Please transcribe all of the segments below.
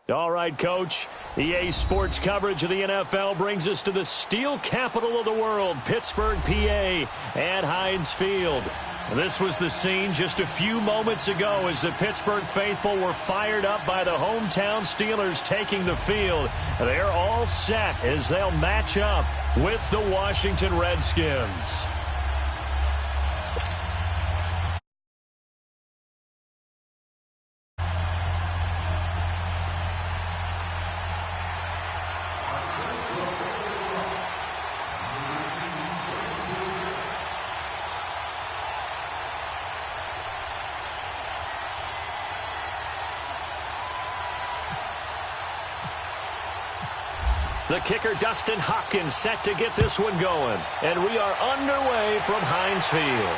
All right, Coach. EA Sports coverage of the NFL brings us to the steel capital of the world, Pittsburgh, PA, at Heinz Field. This was the scene just a few moments ago as the Pittsburgh faithful were fired up by the hometown Steelers taking the field. They're all set as they'll match up with the Washington Redskins. The kicker, Dustin Hopkins, set to get this one going. And we are underway from Heinz Field.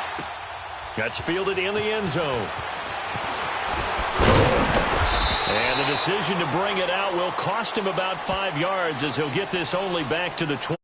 That's fielded in the end zone. And the decision to bring it out will cost him about 5 yards as he'll get this only back to the 20.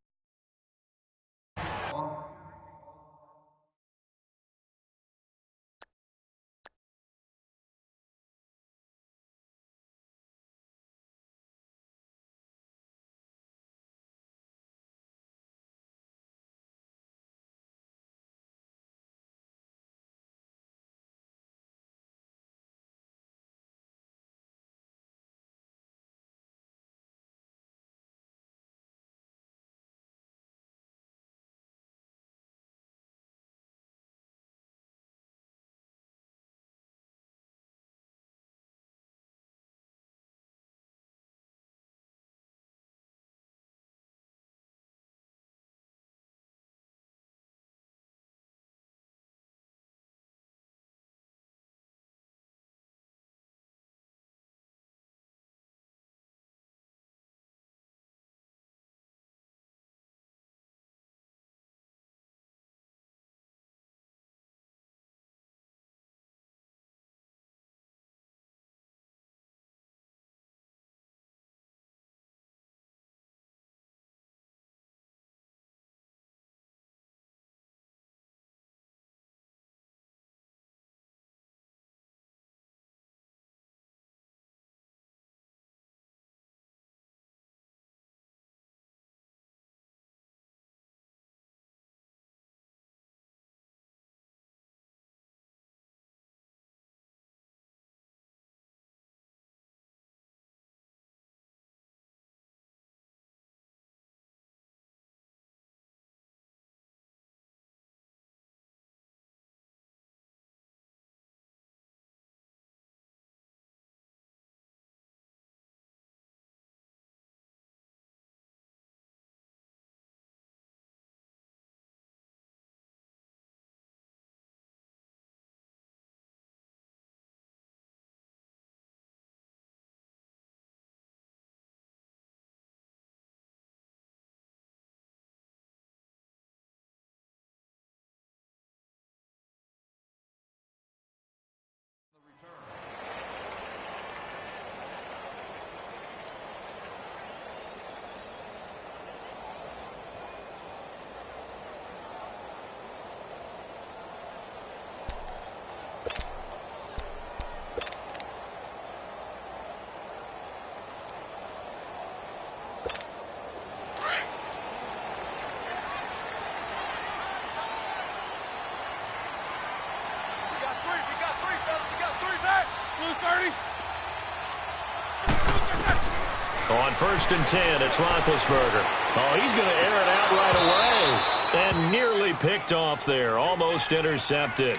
On 1st and 10, it's Roethlisberger. Oh, he's going to air it out right away. And nearly picked off there. Almost intercepted.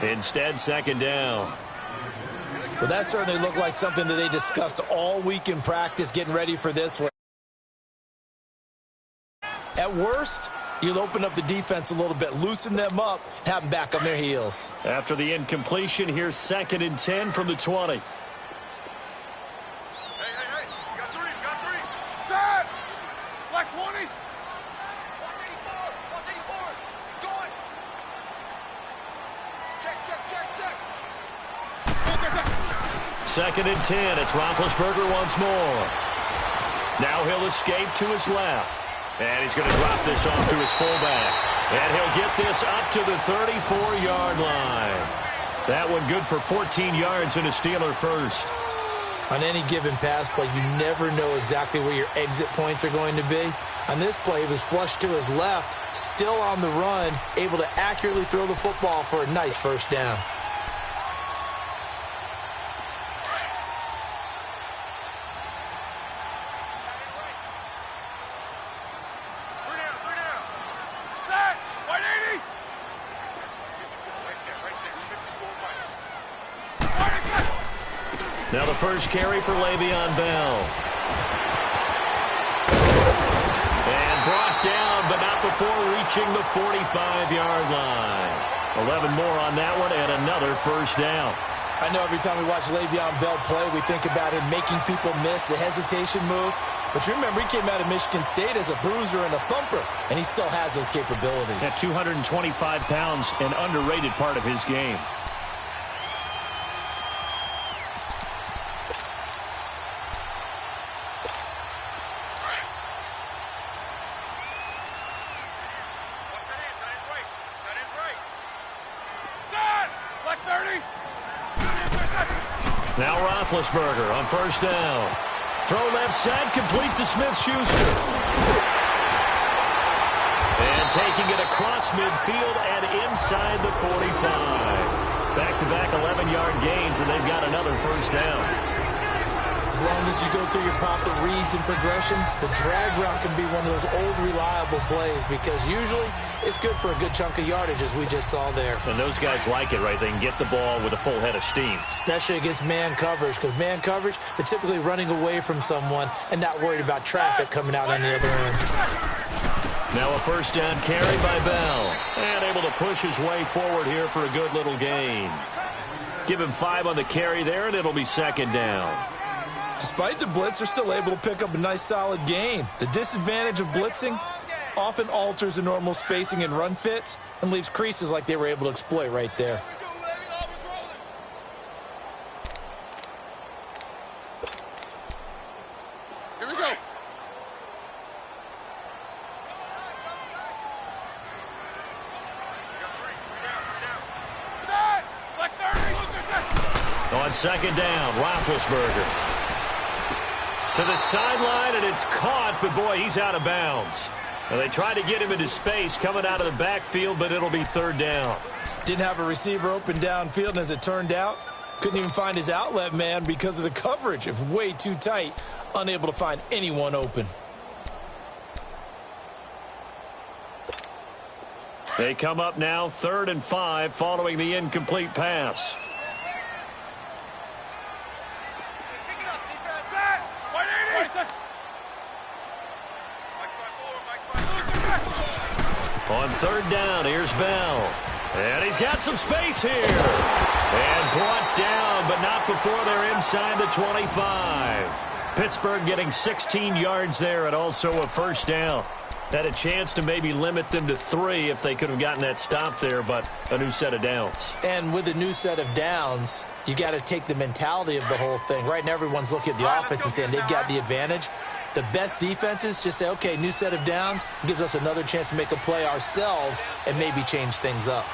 Instead, 2nd down. Well, that certainly looked like something that they discussed all week in practice, getting ready for this one. At worst, you'll open up the defense a little bit, loosen them up, have them back on their heels. After the incompletion, here's 2nd and 10 from the 20. Second and 10. It's Roethlisberger once more. Now he'll escape to his left. And he's going to drop this off to his fullback. And he'll get this up to the 34-yard line. That one good for 14 yards and a Steeler first. On any given pass play, you never know exactly where your exit points are going to be. On this play, he was flushed to his left, still on the run, able to accurately throw the football for a nice first down. Now the first carry for Le'Veon Bell. And brought down, but not before reaching the 45-yard line. 11 more on that one and another first down. I know every time we watch Le'Veon Bell play, we think about him making people miss the hesitation move. But you remember, he came out of Michigan State as a bruiser and a thumper, and he still has those capabilities. At 225 pounds, an underrated part of his game. Now Roethlisberger on first down. Throw left side, complete to Smith-Schuster. And taking it across midfield and inside the 45. Back-to-back 11-yard gains, and they've got another first down. As long as you go through your proper reads and progressions, the drag route can be one of those old reliable plays because usually it's good for a good chunk of yardage, as we just saw there. And those guys like it, right? They can get the ball with a full head of steam. Especially against man coverage, because man coverage, they're typically running away from someone and not worried about traffic coming out on the other end. Now a first down carry by Bell. And able to push his way forward here for a good little gain. Give him 5 on the carry there, and it'll be second down. Despite the blitz, they're still able to pick up a nice solid gain. The disadvantage of blitzing often alters the normal spacing and run fits and leaves creases like they were able to exploit right there. Here we go. On second down, Roethlisberger. To the sideline, and it's caught, but boy, he's out of bounds. And they tried to get him into space coming out of the backfield, but it'll be third down. Didn't have a receiver open downfield, and as it turned out, couldn't even find his outlet man because of the coverage. It was way too tight, unable to find anyone open. They come up now 3rd and 5 following the incomplete pass. On third down, here's Bell. And he's got some space here. And brought down, but not before they're inside the 25. Pittsburgh getting 16 yards there and also a first down. Had a chance to maybe limit them to 3 if they could have gotten that stop there, but a new set of downs. And with a new set of downs, you got to take the mentality of the whole thing. Right now, everyone's looking at the offense and saying they've got the advantage. The best defenses just say, okay, new set of downs, gives us another chance to make a play ourselves and maybe change things up.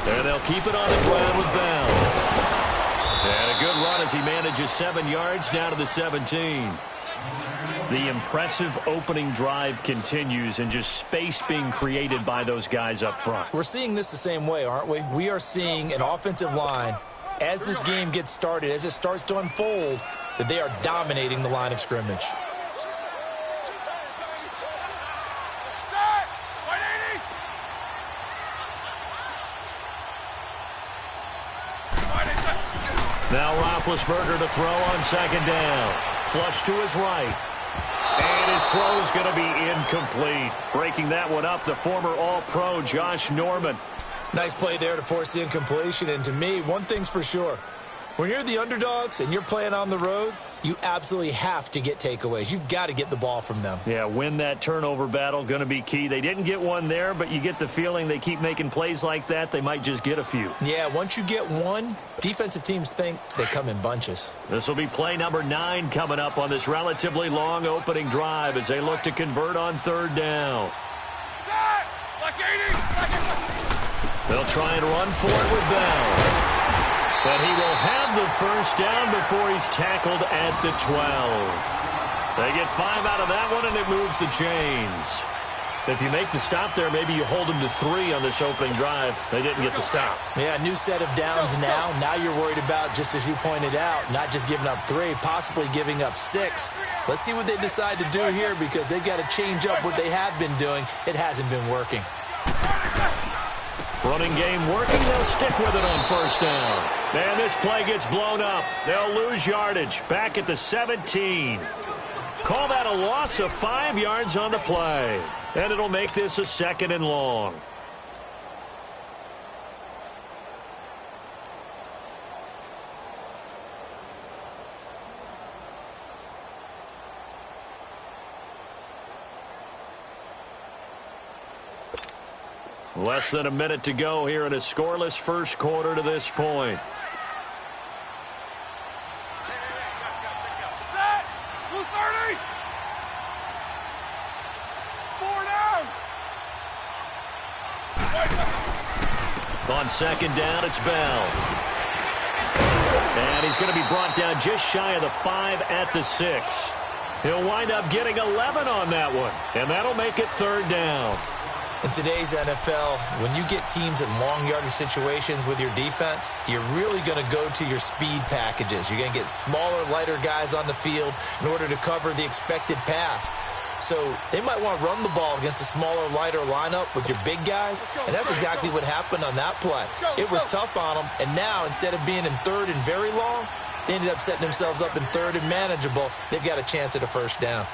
And they'll keep it on the ground with Bell. And a good run as he manages 7 yards down to the 17. The impressive opening drive continues and just space being created by those guys up front. We're seeing this the same way, aren't we? We are seeing an offensive line, as this game gets started, as it starts to unfold, that they are dominating the line of scrimmage. Now Roethlisberger to throw on second down. Flush to his right. And his throw is going to be incomplete. Breaking that one up, the former All-Pro Josh Norman. Nice play there to force the incompletion. And to me, one thing's for sure. When you're the underdogs and you're playing on the road, you absolutely have to get takeaways. You've got to get the ball from them. Yeah, win that turnover battle, going to be key. They didn't get one there, but you get the feeling they keep making plays like that, they might just get a few. Yeah, once you get one, defensive teams think they come in bunches. This will be play number 9 coming up on this relatively long opening drive as they look to convert on third down. They'll try and run for it with Bell. And he will have the first down before he's tackled at the 12. They get 5 out of that one, and it moves the chains. If you make the stop there, maybe you hold them to 3 on this opening drive. They didn't get the stop. Yeah, new set of downs now. Now you're worried about, just as you pointed out, not just giving up 3, possibly giving up 6. Let's see what they decide to do here because they've got to change up what they have been doing. It hasn't been working. Running game working. They'll stick with it on first down. And this play gets blown up. They'll lose yardage. Back at the 17. Call that a loss of 5 yards on the play. And it'll make this a 2nd and long. Less than a minute to go here in a scoreless first quarter to this point. On second down, it's Bell. And he's going to be brought down just shy of the 5 at the 6. He'll wind up getting 11 on that one. And that'll make it 3rd down. In today's NFL, when you get teams in long yardage situations with your defense, you're really going to go to your speed packages. You're going to get smaller, lighter guys on the field in order to cover the expected pass. So they might want to run the ball against a smaller, lighter lineup with your big guys, and that's exactly what happened on that play. It was tough on them, and now instead of being in 3rd and very long, they ended up setting themselves up in 3rd and manageable. They've got a chance at a first down.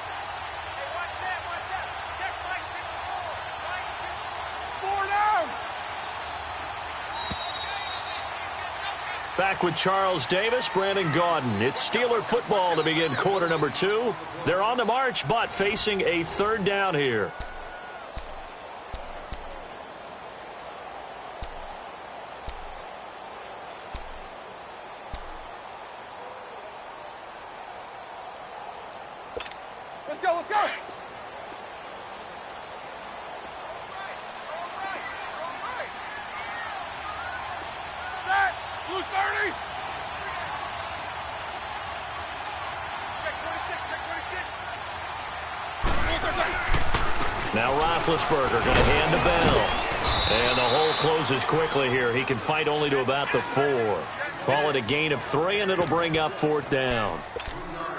Back with Charles Davis, Brandon Gaudin. It's Steeler football to begin quarter number 2. They're on the march, but facing a 3rd down here. Let's go, let's go. Blue 30. Check 26, check 26. Now Roethlisberger going to hand to Bell. And the hole closes quickly here. He can fight only to about the 4. Call it a gain of 3, and it'll bring up 4th down.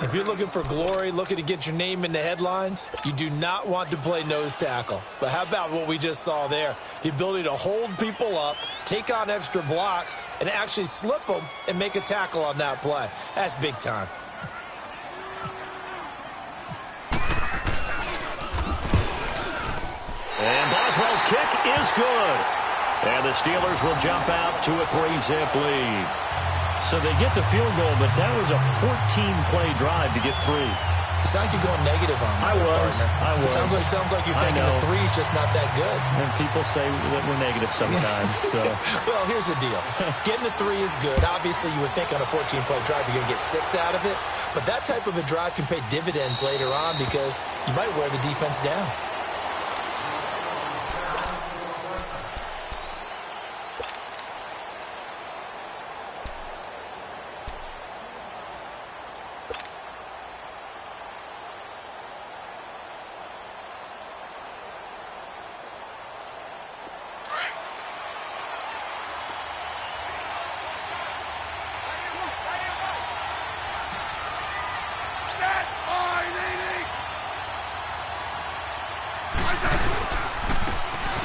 If you're looking for glory, looking to get your name in the headlines, you do not want to play nose tackle. But how about what we just saw there? The ability to hold people up, take on extra blocks, and actually slip them and make a tackle on that play. That's big time. And Boswell's kick is good. And the Steelers will jump out to a 3-zip lead. So they get the field goal, but that was a 14-play drive to get 3. You sound like you're going negative on me. I was. It sounds like you're thinking the 3's just not that good. And people say that we're negative sometimes. So. Well, here's the deal. Getting the 3 is good. Obviously, you would think on a 14-play drive you're going to get 6 out of it. But that type of a drive can pay dividends later on because you might wear the defense down.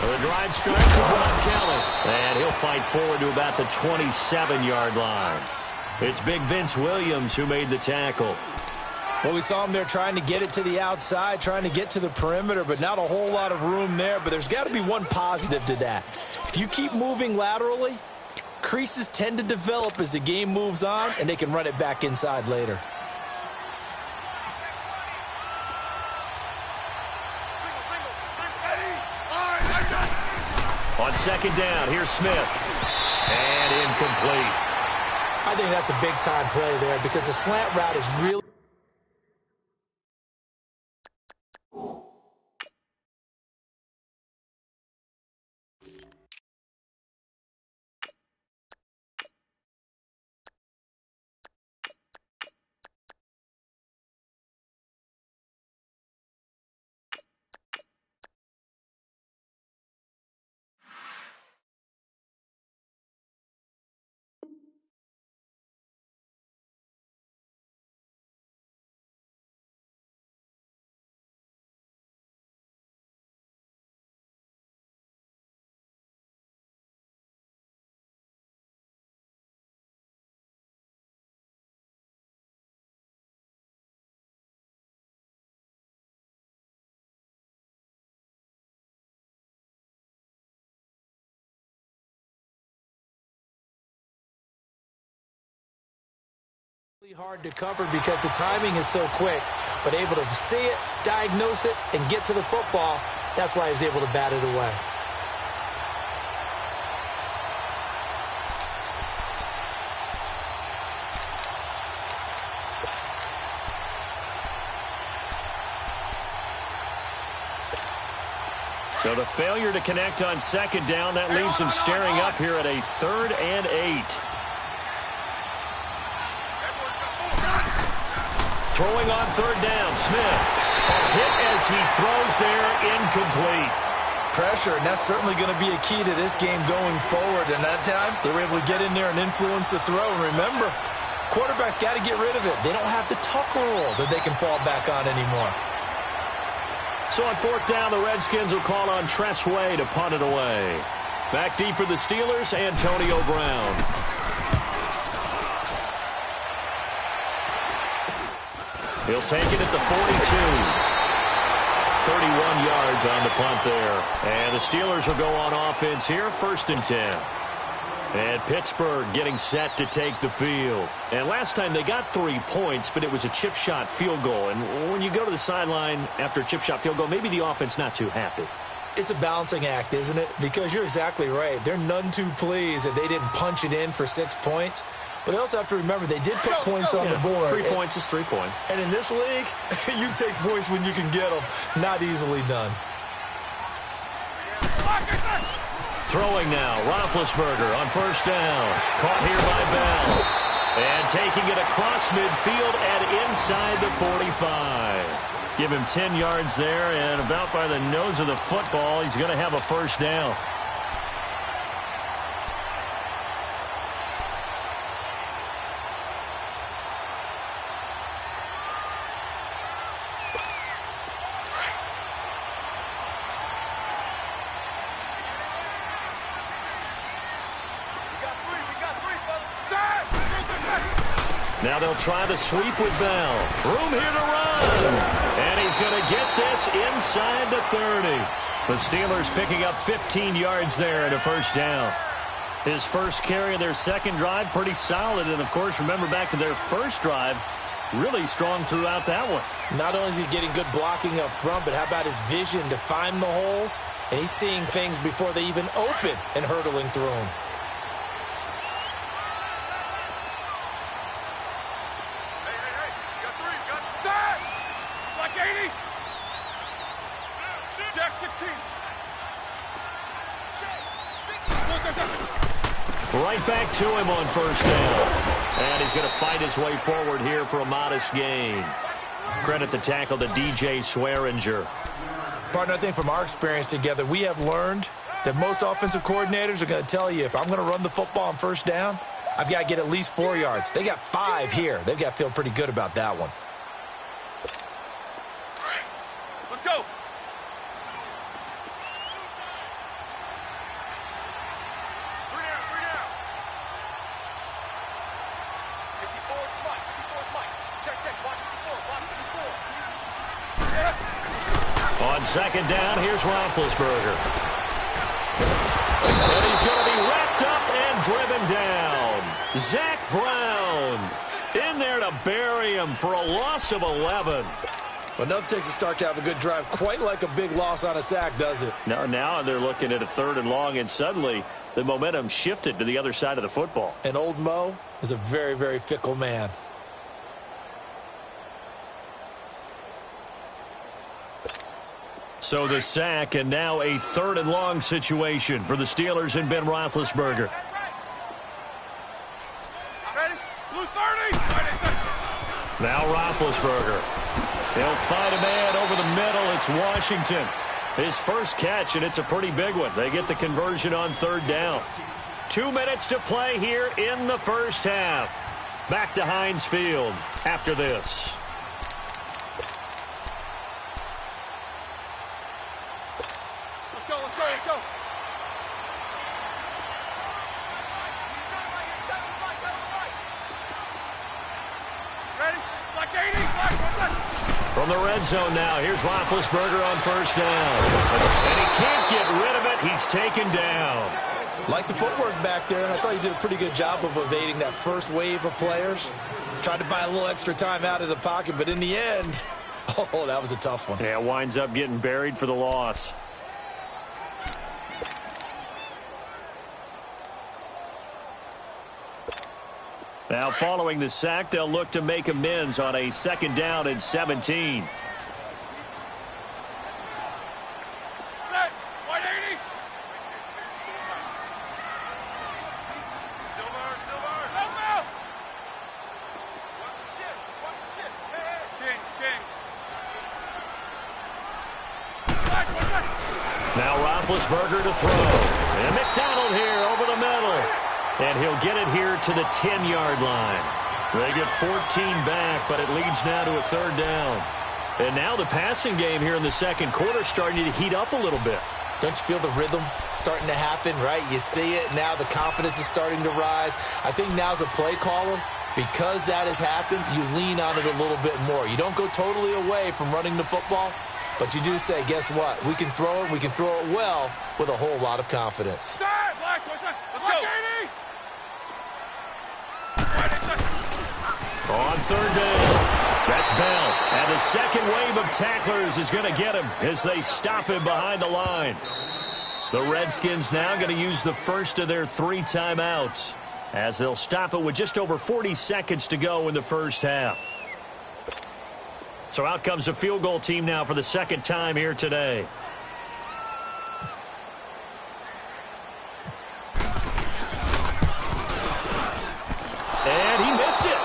The drive starts with Ron Kelly. And he'll fight forward to about the 27-yard line. It's big Vince Williams who made the tackle. Well, we saw him there trying to get it to the outside, trying to get to the perimeter, but not a whole lot of room there. But there's got to be one positive to that. If you keep moving laterally, creases tend to develop as the game moves on, and they can run it back inside later. On second down, here's Smith. And incomplete. I think that's a big-time play there because the slant route is really Hard to cover because the timing is so quick, but able to see it, diagnose it, and get to the football. That's why he was able to bat it away. So the failure to connect on second down, that leaves him staring up here at a 3rd and 8. Throwing on 3rd down, Smith. A hit as he throws there, incomplete. Pressure, and that's certainly going to be a key to this game going forward. And that time, they were able to get in there and influence the throw. And remember, quarterbacks got to get rid of it. They don't have the tucker rule that they can fall back on anymore. So on 4th down, the Redskins will call on Tress Way to punt it away. Back deep for the Steelers, Antonio Brown. He'll take it at the 42. 31 yards on the punt there. And the Steelers will go on offense here, 1st and 10. And Pittsburgh getting set to take the field. And last time they got 3 points, but it was a chip shot field goal. And when you go to the sideline after a chip shot field goal, maybe the offense not too happy. It's a balancing act, isn't it? Because you're exactly right. They're none too pleased that they didn't punch it in for 6 points. But they also have to remember they did put points on the board. 3 points is 3 points. And in this league, you take points when you can get them. Not easily done. Throwing now, Roethlisberger on 1st down. Caught here by Bell. And taking it across midfield and inside the 45. Give him 10 yards there, and about by the nose of the football, he's going to have a 1st down. Now they'll try the sweep with Bell. Room here to run. And he's going to get this inside the 30. The Steelers picking up 15 yards there and a 1st down. His first carry of their 2nd drive, pretty solid. And, of course, remember back to their 1st drive, really strong throughout that one. Not only is he getting good blocking up front, but how about his vision to find the holes? And he's seeing things before they even open and hurtling through them. Right back to him on 1st down. And he's going to fight his way forward here for a modest gain. Credit the tackle to DJ Swearinger. Partner, I think from our experience together, we have learned that most offensive coordinators are going to tell you, if I'm going to run the football on 1st down, I've got to get at least 4 yards. They got 5 here. They've got to feel pretty good about that one. Let's go. On 2nd down, here's Roethlisberger. And he's going to be wrapped up and driven down. Zach Brown in there to bury him for a loss of 11. Enough takes a start to have a good drive. Quite like a big loss on a sack, does it? Now they're looking at a 3rd and long, and suddenly the momentum shifted to the other side of the football. And old Mo is a very, very fickle man. So the sack, and now a 3rd and long situation for the Steelers and Ben Roethlisberger. Ready? Blue 30. Now Roethlisberger. They'll find a man over the middle. It's Washington. His first catch, and it's a pretty big one. They get the conversion on 3rd down. 2 minutes to play here in the 1st half. Back to Heinz Field after this. Let's go. Ready? Like 80. From the red zone now, here's Roethlisberger on 1st down. And he can't get rid of it. He's taken down. Like the footwork back there, and I thought he did a pretty good job of evading that first wave of players. Tried to buy a little extra time out of the pocket, but in the end, oh, that was a tough one. Yeah, winds up getting buried for the loss. Now, following the sack, they'll look to make amends on a 2nd down and 17. Now Roethlisberger to throw. And McDonald here over the middle. And he'll get it here to the 10-yard line. They get 14 back, but it leads now to a 3rd down. And now the passing game here in the 2nd quarter starting to heat up a little bit. Don't you feel the rhythm starting to happen, right? You see it now. The confidence is starting to rise. I think now's a play caller. Because that has happened, you lean on it a little bit more. You don't go totally away from running the football, but you do say, guess what? We can throw it. We can throw it well with a whole lot of confidence. Let's go. On 3rd down, that's Bell. And the second wave of tacklers is going to get him as they stop him behind the line. The Redskins now going to use the first of their 3 timeouts as they'll stop it with just over 40 seconds to go in the first half. So out comes a field goal team now for the 2nd time here today. And he missed it.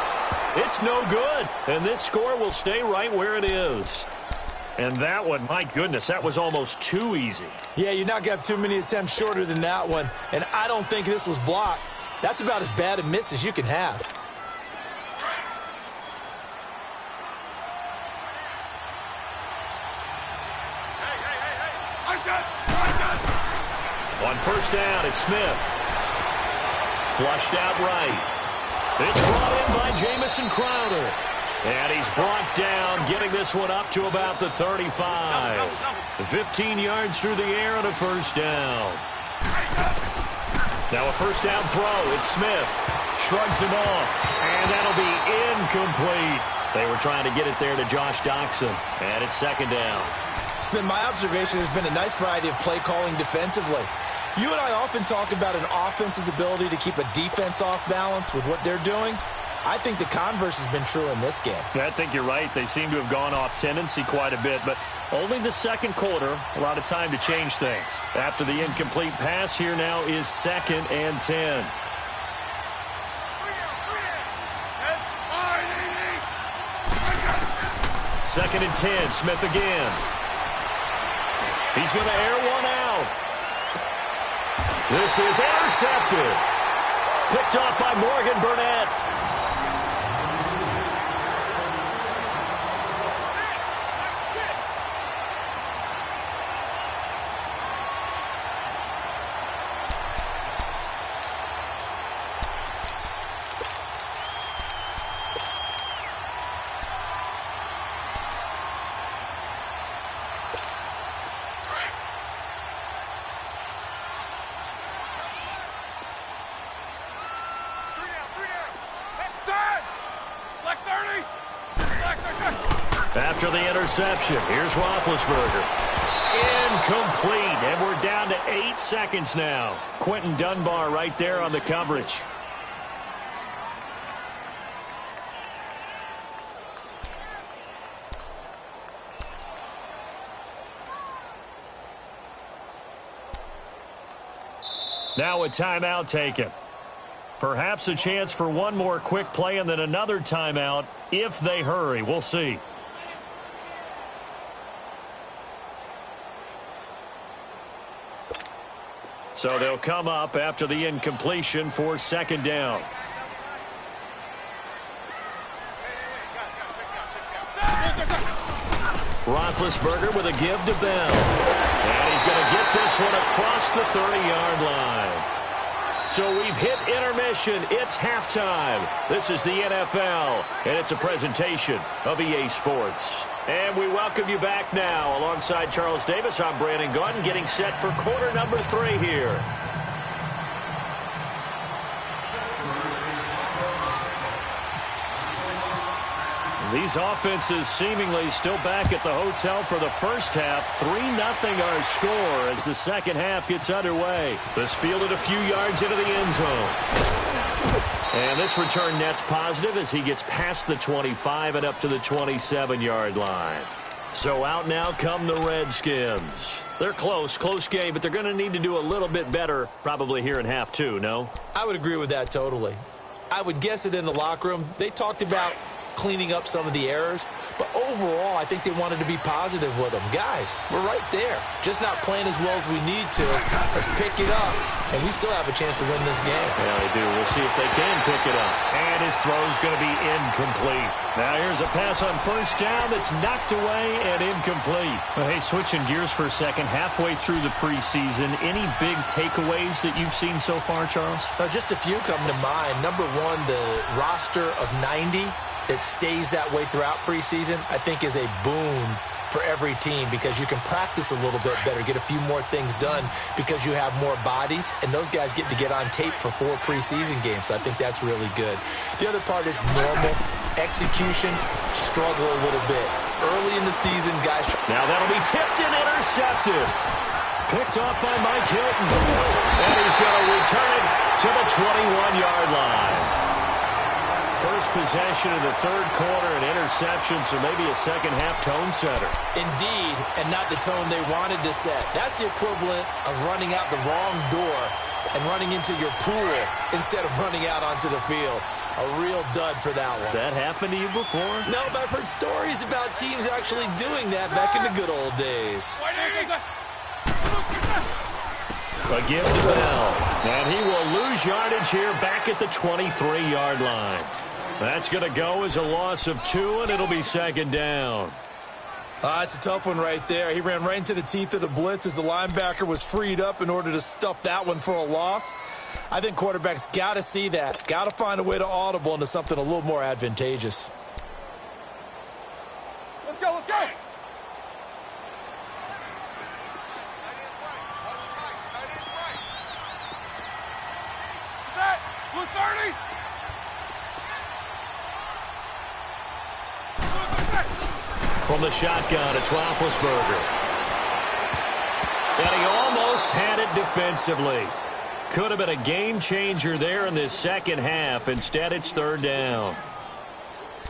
It's no good. And this score will stay right where it is. And that one, my goodness, that was almost too easy. Yeah, you're not going to have too many attempts shorter than that one. And I don't think this was blocked. That's about as bad a miss as you can have. On 1st down, it's Smith. Flushed out right. It's brought in by Jamison Crowder. And he's brought down, getting this one up to about the 35. 15 yards through the air on a 1st down. Now a 1st down throw. It's Smith. Shrugs him off. And that'll be incomplete. They were trying to get it there to Josh Doxson. And it's 2nd down. It's been my observation there's been a nice variety of play calling defensively. You and I often talk about an offense's ability to keep a defense off balance with what they're doing. I think the converse has been true in this game. I think you're right. They seem to have gone off tendency quite a bit, but only the 2nd quarter, a lot of time to change things. After the incomplete pass, here now is 2nd and 10. Second and 10, Smith again. He's going to air one out. This is intercepted. Picked off by Morgan Burnett. After the interception, here's Roethlisberger. Incomplete, and we're down to 8 seconds now. Quentin Dunbar right there on the coverage. Now a timeout taken. Perhaps a chance for one more quick play and then another timeout if they hurry. We'll see. So they'll come up after the incompletion for 2nd down. Roethlisberger with a give to Bell. And he's going to get this one across the 30-yard line. So we've hit intermission. It's halftime. This is the NFL, and it's a presentation of EA Sports. And we welcome you back now. Alongside Charles Davis, I'm Brandon Gaudin, getting set for quarter number 3 here. These offenses seemingly still back at the hotel for the first half. 3-0 our score as the second half gets underway. This fielded a few yards into the end zone. And this return net's positive as he gets past the 25 and up to the 27-yard line. So out now come the Redskins. They're close game, but they're going to need to do a little bit better probably here in half two, no? I would agree with that totally. I would guess it in the locker room. They talked about cleaning up some of the errors, but overall, I think they wanted to be positive with them. Guys, we're right there. Just not playing as well as we need to. Let's pick it up, and we still have a chance to win this game. Yeah, they do. We'll see if they can pick it up. And his throw's going to be incomplete. Now here's a pass on first down that's knocked away and incomplete. Well, hey, switching gears for a second, halfway through the preseason, any big takeaways that you've seen so far, Charles? Just a few come to mind. Number one, the roster of 90 that stays that way throughout preseason, I think is a boon for every team because you can practice a little bit better, get a few more things done because you have more bodies, and those guys get to get on tape for 4 preseason games, so I think that's really good. The other part is normal execution, struggle a little bit. Early in the season, guys... Now that'll be tipped and intercepted. Picked off by Mike Hilton. And he's going to return it to the 21-yard line. First possession of the third quarter, an interception, so maybe a second-half tone setter. Indeed, and not the tone they wanted to set. That's the equivalent of running out the wrong door and running into your pool instead of running out onto the field. A real dud for that one. Has that happened to you before? No, but I've heard stories about teams actually doing that back in the good old days. A give to Bell. And he will lose yardage here back at the 23-yard line. That's going to go as a loss of 2, and it'll be second down. It's a tough one right there. He ran right into the teeth of the blitz as the linebacker was freed up in order to stuff that one for a loss. I think quarterbacks got to see that. Got to find a way to audible into something a little more advantageous. Let's go, let's go. Blue 30. From the shotgun, it's Roethlisberger. And he almost had it defensively. Could have been a game changer there in this second half. Instead, it's third down.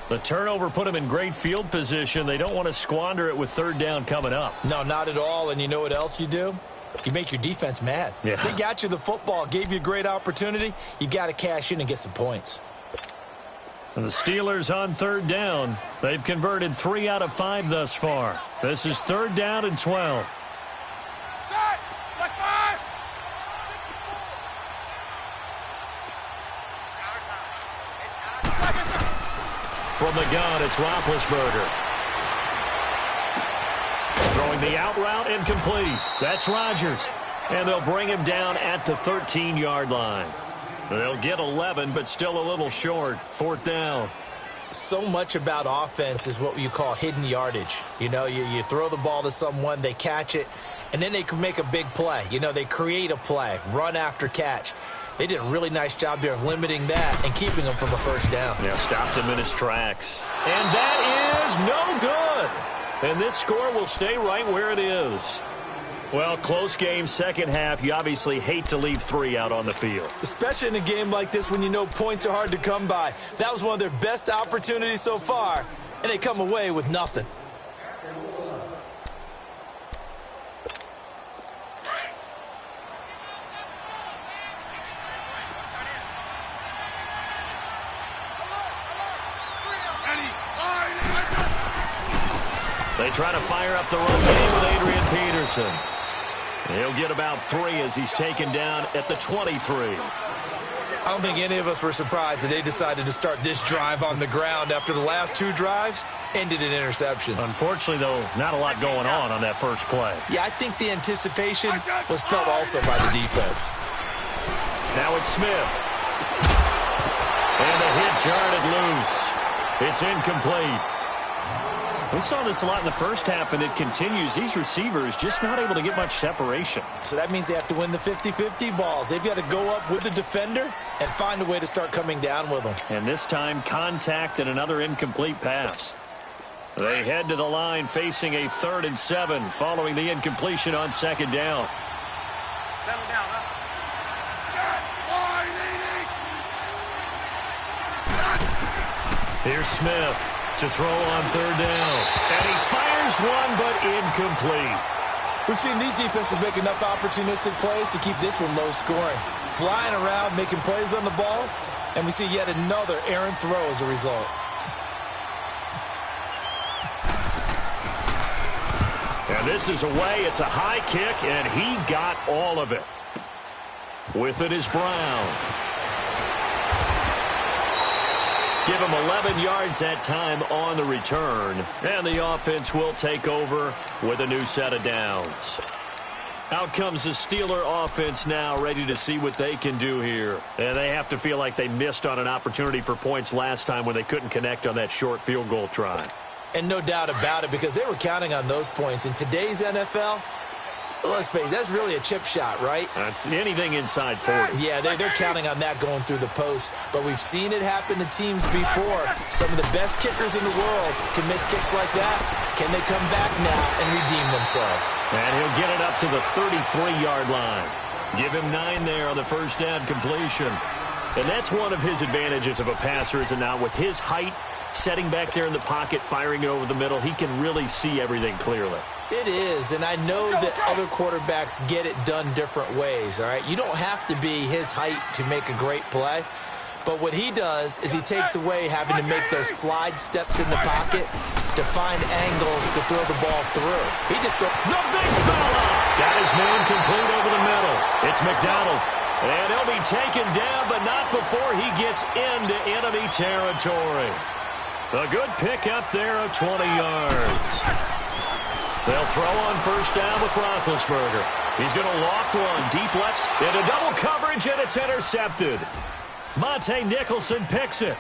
The turnover put him in great field position. They don't want to squander it with third down coming up. No, not at all. And you know what else you do? You make your defense mad. Yeah. They got you the football, gave you a great opportunity. You got to cash in and get some points. And the Steelers on third down. They've converted 3 out of 5 thus far. This is third down and 12. Set. Like 5. From the gun, it's Roethlisberger. Throwing the out route incomplete. That's Rodgers. And they'll bring him down at the 13-yard line. They'll get 11, but still a little short. Fourth down. So much about offense is what you call hidden yardage. You know, you throw the ball to someone, they catch it, and then they can make a big play. You know, they create a play, run after catch. They did a really nice job there of limiting that and keeping him from a first down. Yeah, stopped him in his tracks. And that is no good. And this score will stay right where it is. Well, close game, second half. You obviously hate to leave 3 out on the field. Especially in a game like this when you know points are hard to come by. That was one of their best opportunities so far, and they come away with nothing. They try to fire up the run game with Adrian Peterson. He'll get about 3 as he's taken down at the 23. I don't think any of us were surprised that they decided to start this drive on the ground after the last 2 drives ended in interceptions. Unfortunately, though, not a lot going on that first play. Yeah, I think the anticipation was felt also by the defense. Now it's Smith. And the hit jarred it loose. It's incomplete. We saw this a lot in the first half, and it continues. These receivers just not able to get much separation. So that means they have to win the 50-50 balls. They've got to go up with the defender and find a way to start coming down with them. And this time, contact and another incomplete pass. They head to the line facing a 3rd and 7 following the incompletion on 2nd down. Settle down, huh? Here's Smith to throw on 3rd down. And he fires one, but incomplete. We've seen these defenses make enough opportunistic plays to keep this one low scoring. Flying around, making plays on the ball, and we see yet another errant throw as a result. And this is away. It's a high kick, and he got all of it. With it is Brown. Give him 11 yards that time on the return. And the offense will take over with a new set of downs. Out comes the Steeler offense now, ready to see what they can do here. And they have to feel like they missed on an opportunity for points last time when they couldn't connect on that short field goal try. And no doubt about it, because they were counting on those points. In today's NFL, let's face it, that's really a chip shot, right? That's anything inside 40. Yeah, they're counting on that going through the post. But we've seen it happen to teams before. Some of the best kickers in the world can miss kicks like that. Can they come back now and redeem themselves? And he'll get it up to the 33-yard line. Give him 9 there on the first down completion. And that's one of his advantages of a passer, is it not? With his height, setting back there in the pocket, firing it over the middle, he can really see everything clearly. It is, and I know that other quarterbacks get it done different ways, all right? You don't have to be his height to make a great play, but what he does is he takes away having to make those slide steps in the pocket to find angles to throw the ball through. He just throws the big fella. Got his man complete over the middle. It's McDonald, and he'll be taken down, but not before he gets into enemy territory. A good pick up there of 20 yards. They'll throw on first down with Roethlisberger. He's going to loft one deep left into double coverage, and it's intercepted. Monte Nicholson picks it.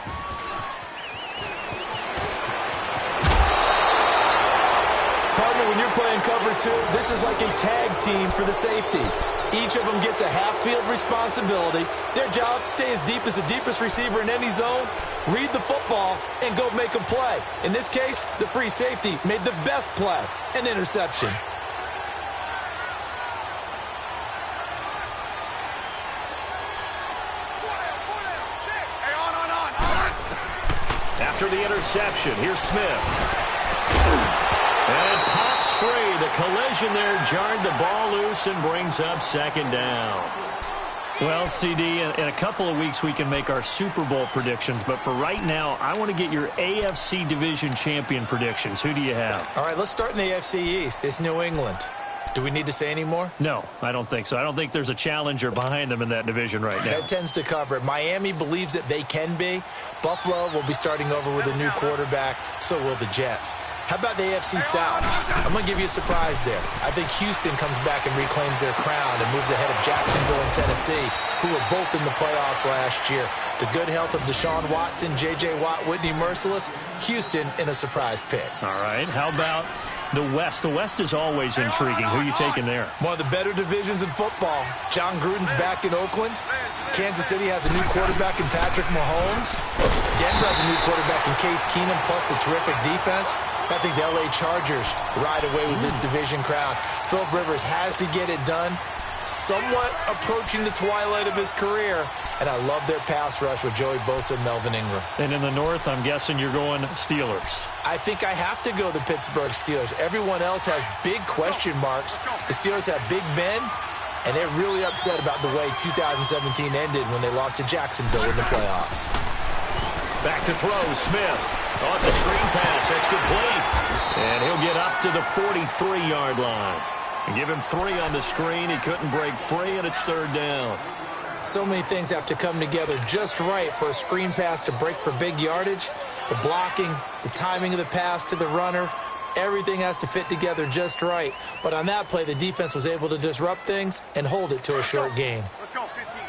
Partner, when you're playing cover 2, this is like a tag team for the safeties. Each of them gets a half-field responsibility. Their job, stay as deep as the deepest receiver in any zone, read the football, and go make a play. In this case, the free safety made the best play, an interception. After the interception, here's Smith. And pops free. The collision there jarred the ball loose and brings up 2nd down. Well, CD, in a couple of weeks we can make our Super Bowl predictions, but for right now, I want to get your AFC Division Champion predictions. Who do you have? All right, let's start in the AFC East. It's New England. Do we need to say any more? No, I don't think so. I don't think there's a challenger behind them in that division right now. That tends to cover it. Miami believes that they can be. Buffalo will be starting over with a new quarterback. So will the Jets. How about the AFC South? I'm going to give you a surprise there. I think Houston comes back and reclaims their crown and moves ahead of Jacksonville and Tennessee, who were both in the playoffs last year. The good health of Deshaun Watson, J.J. Watt, Whitney Merciless, Houston in a surprise pick. All right. How about the West? The West is always intriguing. Who are you taking there? One of the better divisions in football. John Gruden's back in Oakland. Kansas City has a new quarterback in Patrick Mahomes. Denver has a new quarterback in Case Keenum, plus a terrific defense. I think the L.A. Chargers ride away with this division crown. Philip Rivers has to get it done. Somewhat approaching the twilight of his career. And I love their pass rush with Joey Bosa and Melvin Ingram. And in the North, I'm guessing you're going Steelers. I think I have to go the Pittsburgh Steelers. Everyone else has big question marks. The Steelers have Big Ben, and they're really upset about the way 2017 ended when they lost to Jacksonville in the playoffs. Back to throw, Smith. Oh, it's a screen pass. That's complete. And he'll get up to the 43-yard line. And give him 3 on the screen. He couldn't break free, and it's 3rd down. So many things have to come together just right for a screen pass to break for big yardage. The blocking, the timing of the pass to the runner, everything has to fit together just right. But on that play, the defense was able to disrupt things and hold it to a short game. Let's go, 15.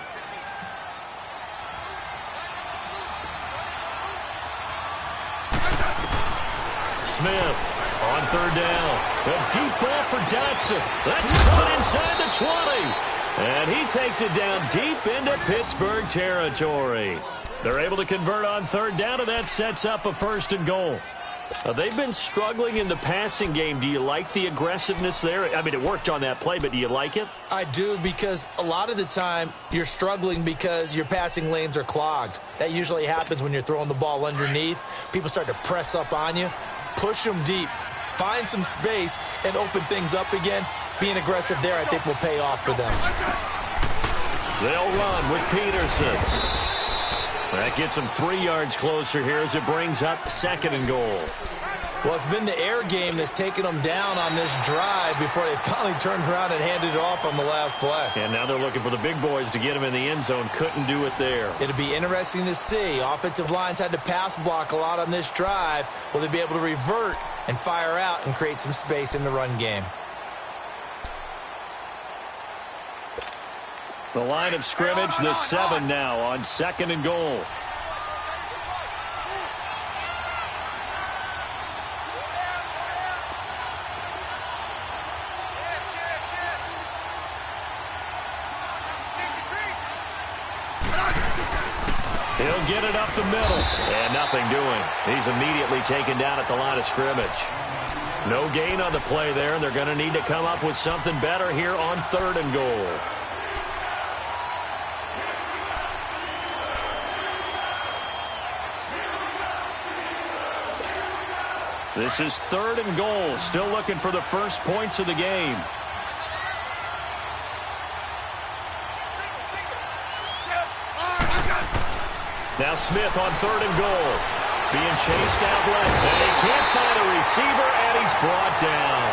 Smith On third down, a deep ball for Dotson. That's caught inside the 20. And he takes it down deep into Pittsburgh territory. They're able to convert on third down, and that sets up a 1st and goal. They've been struggling in the passing game. Do you like the aggressiveness there? I mean, it worked on that play, but do you like it? I do, because a lot of the time you're struggling because your passing lanes are clogged. That usually happens when you're throwing the ball underneath. People start to press up on you. Push them deep. Find some space and open things up again. Being aggressive there, I think, will pay off for them. They'll run with Peterson. That gets them 3 yards closer here as it brings up 2nd and goal. Well, it's been the air game that's taken them down on this drive before they finally turned around and handed it off on the last play. And now they're looking for the big boys to get them in the end zone. Couldn't do it there. It'll be interesting to see. Offensive lines had to pass block a lot on this drive. Will they be able to revert and fire out and create some space in the run game? The line of scrimmage, the 7 now on 2nd and goal. He'll get it up the middle. And nothing doing. He's immediately taken down at the line of scrimmage. No gain on the play there, and they're going to need to come up with something better here on 3rd and goal. This is 3rd and goal. Still looking for the first points of the game. Now Smith on 3rd and goal. Being chased out left. And he can't find a receiver, and he's brought down.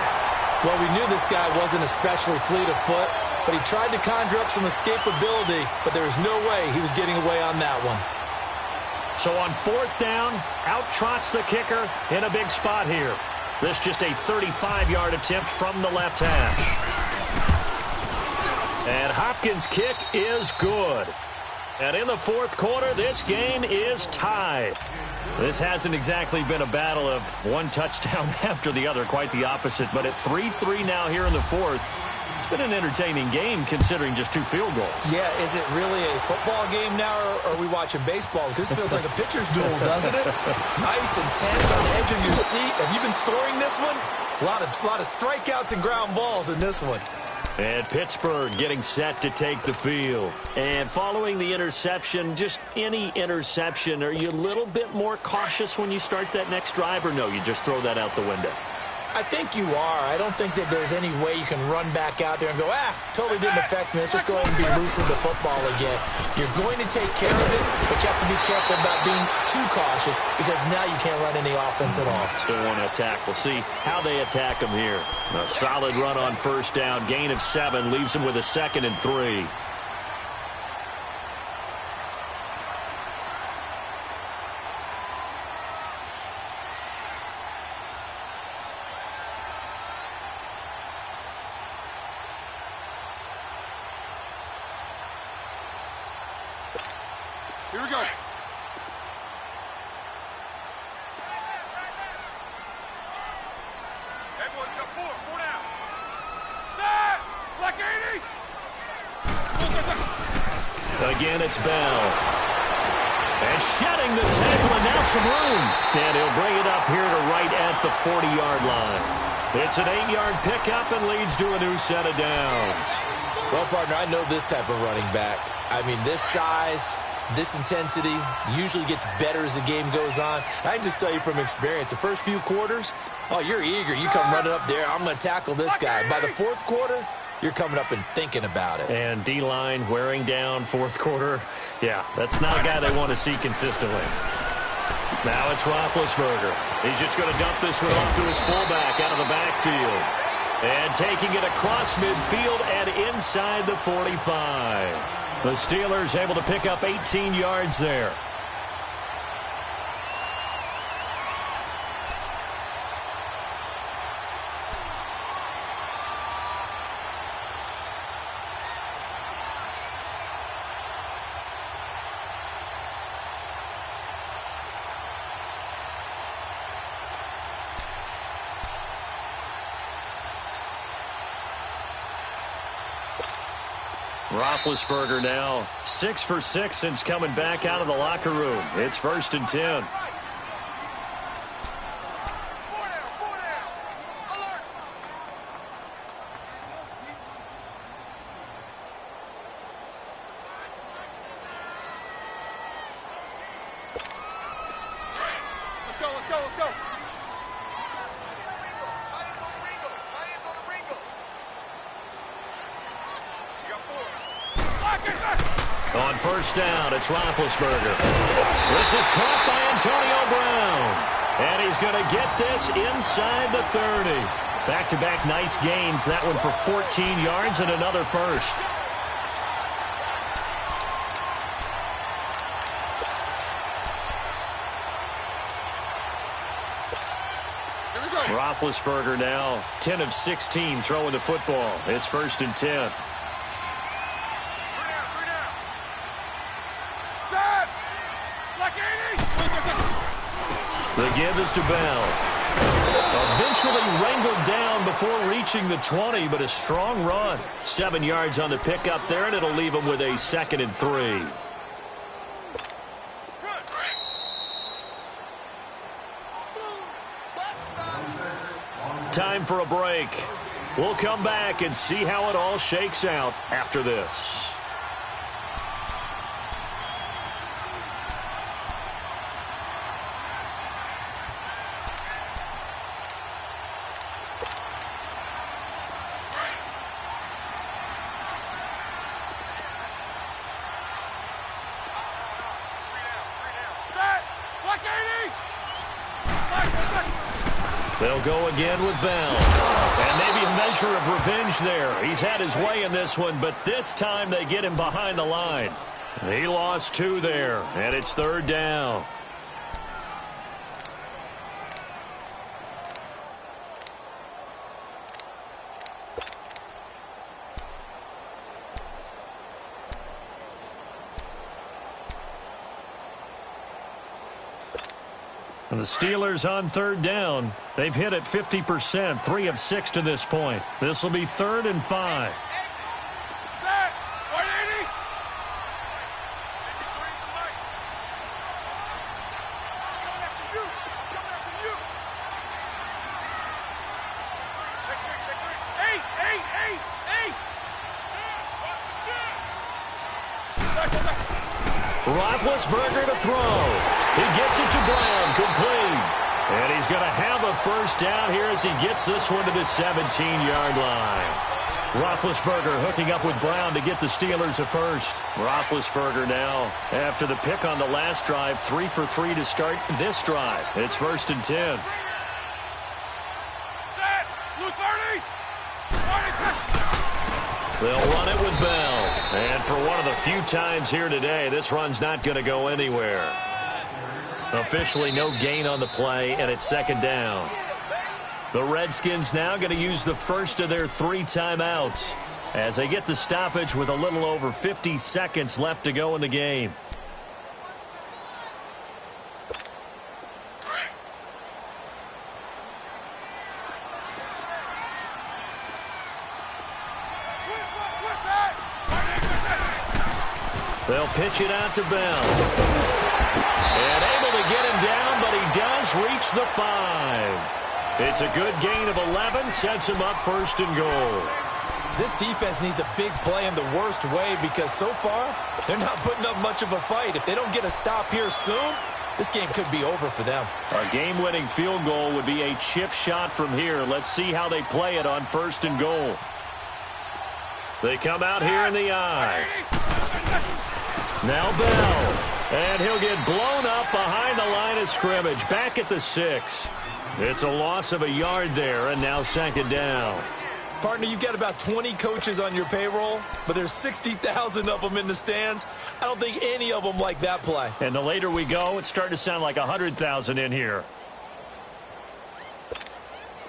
Well, we knew this guy wasn't especially fleet of foot, but he tried to conjure up some escapability, but there was no way he was getting away on that one. So on 4th down, out trots the kicker in a big spot here. This just a 35-yard attempt from the left hash. And Hopkins' kick is good. And in the 4th quarter, this game is tied. This hasn't exactly been a battle of one touchdown after the other, quite the opposite. But at 3-3 now here in the 4th, it's been an entertaining game considering just 2 field goals. Yeah, is it really a football game now, or are we watching baseball? Because this feels like a pitcher's duel, doesn't it? Nice and tense on the edge of your seat. Have you been scoring this one? A lot of strikeouts and ground balls in this one. And Pittsburgh getting set to take the field. And following the interception, just any interception, are you a little bit more cautious when you start that next drive, or no, you just throw that out the window? I think you are. I don't think that there's any way you can run back out there and go, totally didn't affect me. Let's just go ahead and be loose with the football again. You're going to take care of it, but you have to be careful about being too cautious because now you can't run any offense at all. Still want to attack. We'll see how they attack them here. A solid run on 1st down. Gain of 7 leaves them with a 2nd and 3. Here we go. Hey, boys, we got 4 down. Set! Black 80! Again, it's Bell. And shedding the tackle, and now some room. And he'll bring it up here to right at the 40-yard line. It's an 8-yard pickup and leads to a new set of downs. Well, partner, I know this type of running back. I mean, this size, this intensity usually gets better as the game goes on. I can just tell you from experience, the first few quarters, you're eager. You come running up there, I'm going to tackle this guy. By the 4th quarter, you're coming up and thinking about it. And D-line wearing down 4th quarter. Yeah, that's not a guy they want to see consistently. Now it's Roethlisberger. He's just going to dump this one off to his fullback out of the backfield. And taking it across midfield and inside the 45. The Steelers able to pick up 18 yards there. Roethlisberger now 6 for 6 since coming back out of the locker room. It's 1st and 10. Let's go. On 1st down, it's Roethlisberger. This is caught by Antonio Brown. And he's going to get this inside the 30. Back-to-back nice gains. That one for 14 yards and another first. Roethlisberger now 10 of 16 throwing the football. It's 1st and 10. The give is to Bell. Eventually wrangled down before reaching the 20, but a strong run. 7 yards on the pickup there, and it'll leave him with a 2nd and 3. Time for a break. We'll come back and see how it all shakes out after this. They'll go again with Bell. And maybe a measure of revenge there. He's had his way in this one, but this time they get him behind the line. He lost 2 there, and it's 3rd down. And the Steelers on 3rd down. They've hit it 50%, 3 of 6 to this point. This will be 3rd and 5. Roethlisberger to throw. He gets it to Brown, complete. And he's going to have a 1st down here as he gets this one to the 17-yard line. Roethlisberger hooking up with Brown to get the Steelers a 1st. Roethlisberger now, after the pick on the last drive, 3 for 3 to start this drive. It's 1st and 10. They'll run it with Bell. And for one of the few times here today, this run's not going to go anywhere. Officially no gain on the play, and it's 2nd down. The Redskins now going to use the first of their 3 timeouts as they get the stoppage with a little over 50 seconds left to go in the game. They'll pitch it out to Bell. And able to get him down, but he does reach the 5. It's a good gain of 11, sets him up 1st and goal. This defense needs a big play in the worst way because so far, they're not putting up much of a fight. If they don't get a stop here soon, this game could be over for them. A game-winning field goal would be a chip shot from here. Let's see how they play it on 1st and goal. They come out here in the eye. Now Bell. And he'll get blown up behind the line of scrimmage. Back at the 6. It's a loss of a yard there, and now 2nd down. Partner, you've got about 20 coaches on your payroll, but there's 60,000 of them in the stands. I don't think any of them like that play. And the later we go, it's starting to sound like 100,000 in here.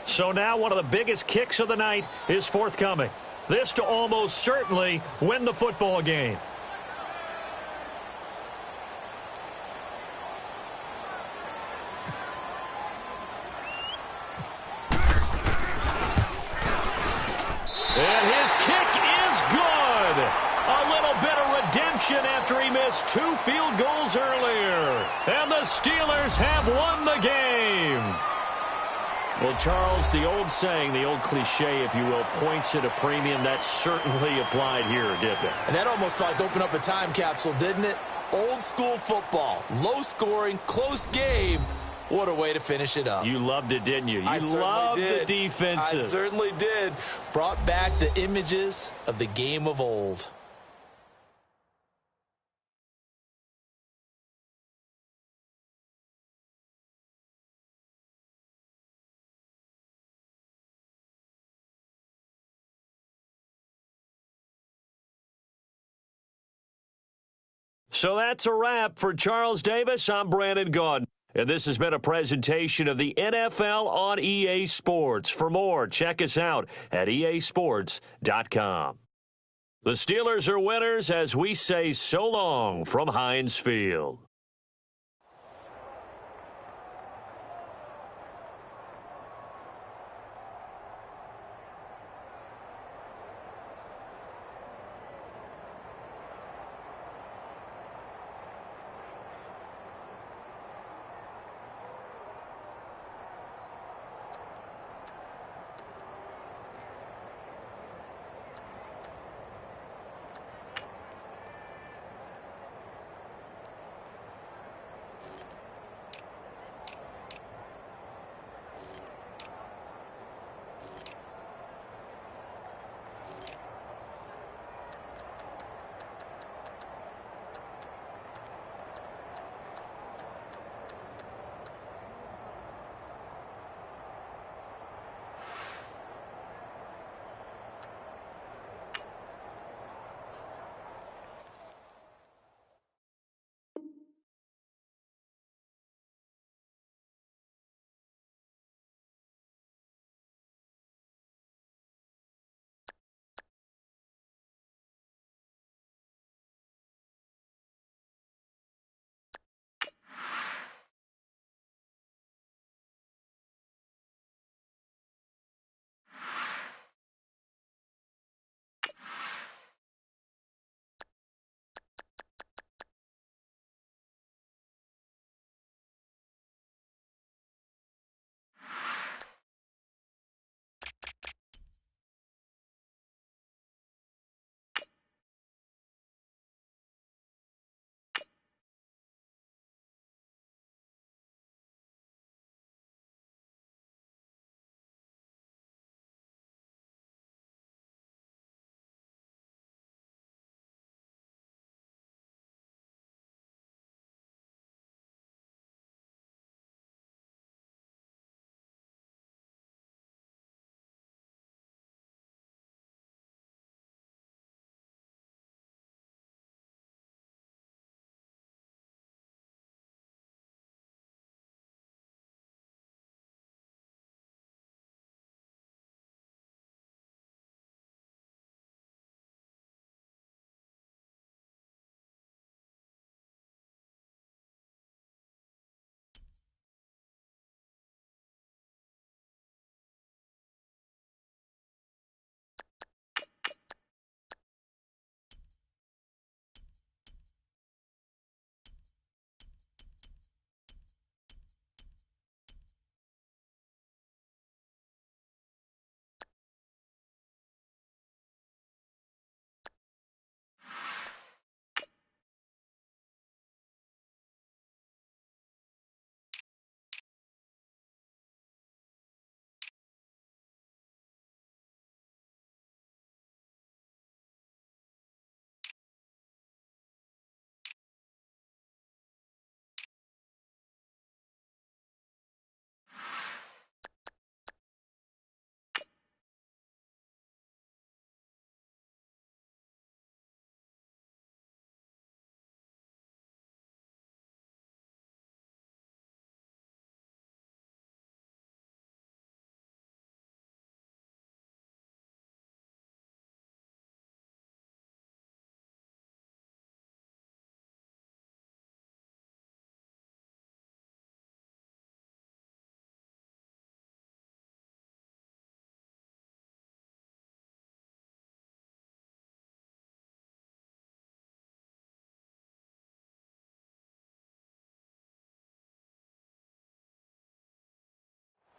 So now one of the biggest kicks of the night is forthcoming. This to almost certainly win the football game. And his kick is good. A celebration after he missed 2 field goals earlier. And the Steelers have won the game. Well, Charles, the old saying, the old cliche, if you will, points at a premium, that certainly applied here, didn't it? And that almost felt like opened up a time capsule, didn't it? Old school football, low scoring, close game. What a way to finish it up. You loved it, didn't you? You loved the defenses. I certainly did. Brought back the images of the game of old. So that's a wrap for Charles Davis. I'm Brandon Gaudin. And this has been a presentation of the NFL on EA Sports. For more, check us out at easports.com. The Steelers are winners as we say so long from Heinz Field.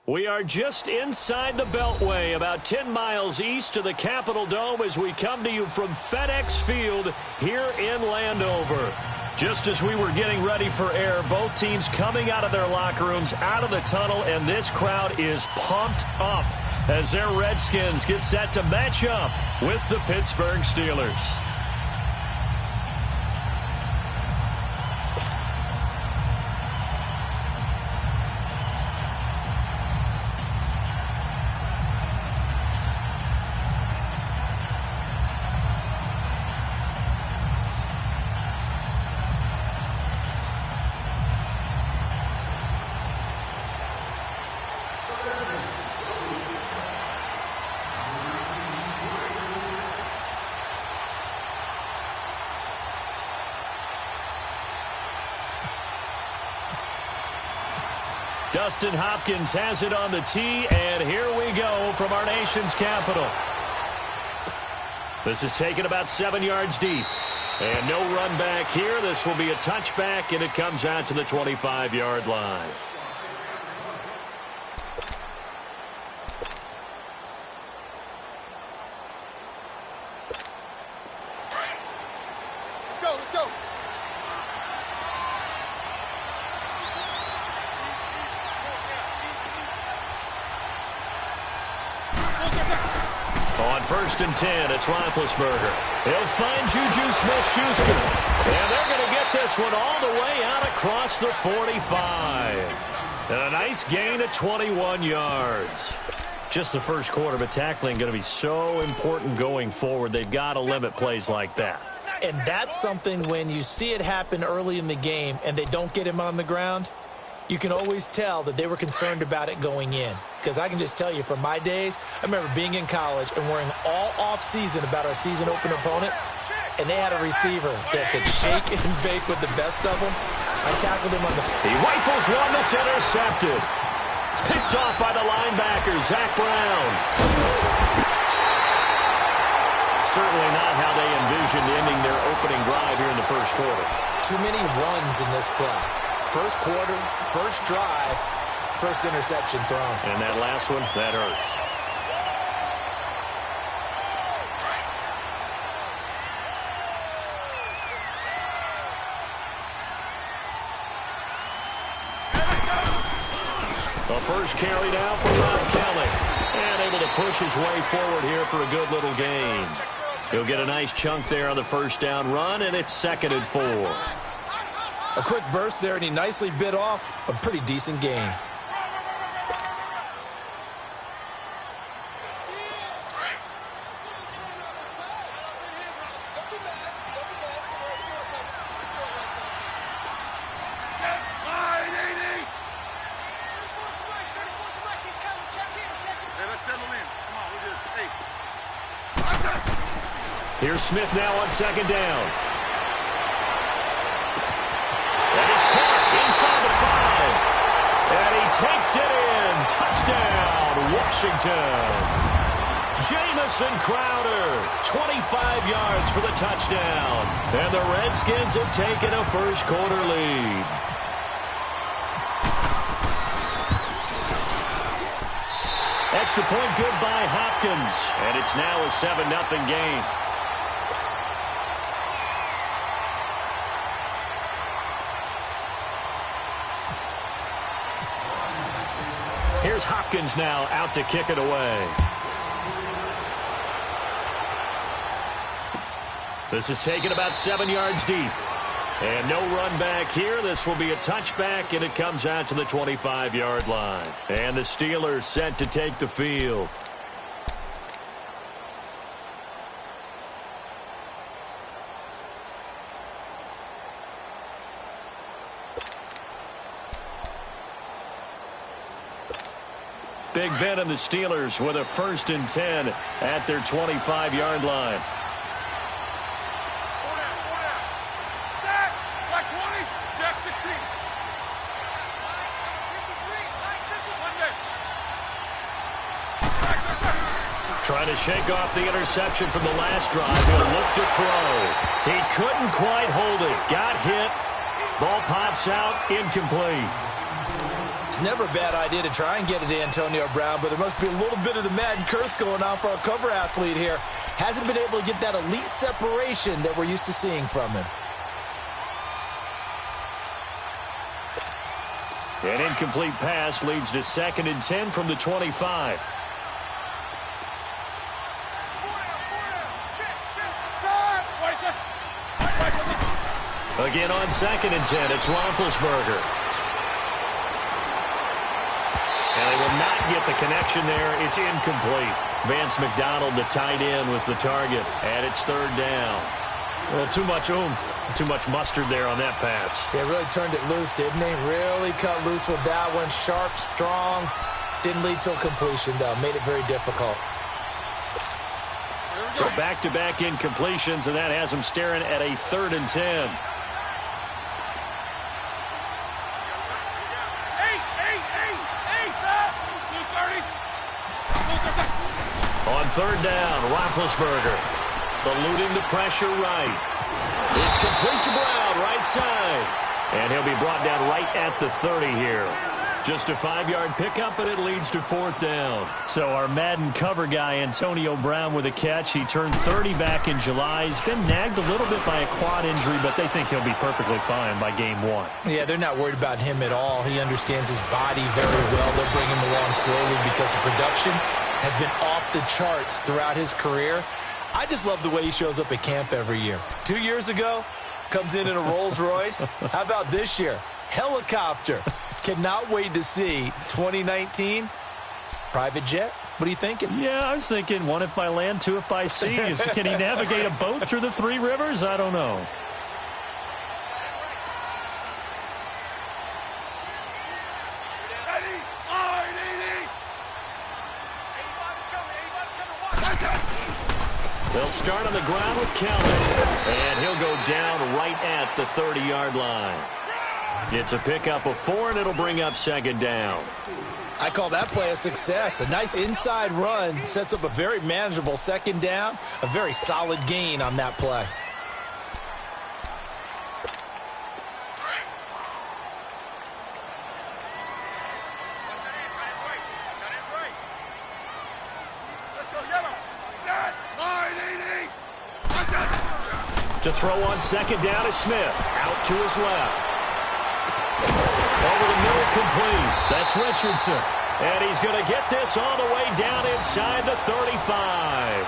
We are just inside the Beltway, about 10 miles east of the Capitol Dome as we come to you from FedEx Field here in Landover. Just as we were getting ready for air, both teams coming out of their locker rooms, out of the tunnel, and this crowd is pumped up as their Redskins get set to match up with the Pittsburgh Steelers. Dustin Hopkins has it on the tee, and here we go from our nation's capital. This is taken about 7 yards deep. And no run back here. This will be a touchback, and it comes out to the 25-yard line. Let's go. On 1st and 10, it's Roethlisberger. He'll find Juju Smith-Schuster. And they're going to get this one all the way out across the 45. And a nice gain of 21 yards. Just the first quarter, but tackling going to be so important going forward. They've got to limit plays like that. And that's something when you see it happen early in the game and they don't get him on the ground, you can always tell that they were concerned about it going in. Because I can just tell you, from my days, I remember being in college and worrying all off-season about our season opener opponent, and they had a receiver that could shake and bake with the best of them. I tackled him on the... He rifles one that's intercepted. Picked off by the linebacker, Zach Brown. Certainly not how they envisioned ending their opening drive here in the first quarter. Too many runs in this play. First quarter, first drive, first interception thrown. And that last one, that hurts. The first carry now for Rob Kelly. And able to push his way forward here for a good little gain. He'll get a nice chunk there on the first down run, and it's 2nd and 4. A quick burst there, and he nicely bit off a pretty decent gain. Here's Smith now on 2nd down. That is caught inside the 5. And he takes it in. Touchdown, Washington. Jamison Crowder, 25 yards for the touchdown. And the Redskins have taken a first quarter lead. Extra point good by Hopkins. And it's now a 7-0 game. Here's Hopkins now out to kick it away. This is taken about 7 yards deep. And no run back here. This will be a touchback, and it comes out to the 25-yard line. And the Steelers set to take the field. Big Ben and the Steelers with a 1st and 10 at their 25-yard line. Trying to shake off the interception from the last drive. He'll look to throw. He couldn't quite hold it. Got hit. Ball pops out. Incomplete. It's never a bad idea to try and get it to Antonio Brown, but there must be a little bit of the Madden curse going on for our cover athlete here. Hasn't been able to get that elite separation that we're used to seeing from him. An incomplete pass leads to 2nd and 10 from the 25. Again on 2nd and 10, it's Roethlisberger. And they will not get the connection there. It's incomplete. Vance McDonald, the tight end, was the target. And it's 3rd down. Well, too much oomph, too much mustard there on that pass. Yeah, really turned it loose, didn't he? Really cut loose with that one. Sharp, strong. Didn't lead to a completion, though. Made it very difficult. So back-to-back incompletions, and that has him staring at a 3rd and 10. On 3rd down, Roethlisberger eluding the pressure right. It's complete to Brown, right side. And he'll be brought down right at the 30 here. Just a 5-yard pickup, and it leads to 4th down. So our Madden cover guy, Antonio Brown, with a catch. He turned 30 back in July. He's been nagged a little bit by a quad injury, but they think he'll be perfectly fine by game 1. Yeah, they're not worried about him at all. He understands his body very well. They'll bring him along slowly because the production has been off the charts throughout his career. I just love the way he shows up at camp every year. 2 years ago, comes in a Rolls Royce. How about this year? Helicopter. Cannot wait to see 2019. Private jet. What are you thinking? Yeah, I was thinking 1 if by land, 2 if by sea. Can he navigate a boat through the 3 rivers? I don't know. They'll start on the ground with Kelly, and he'll go down right at the 30-yard line. It's a pickup of 4, and it'll bring up 2nd down. I call that play a success. A nice inside run sets up a very manageable 2nd down, a very solid gain on that play. To throw on 2nd down is Smith. Out to his left. Over the middle, complete. That's Richardson. And he's going to get this all the way down inside the 35.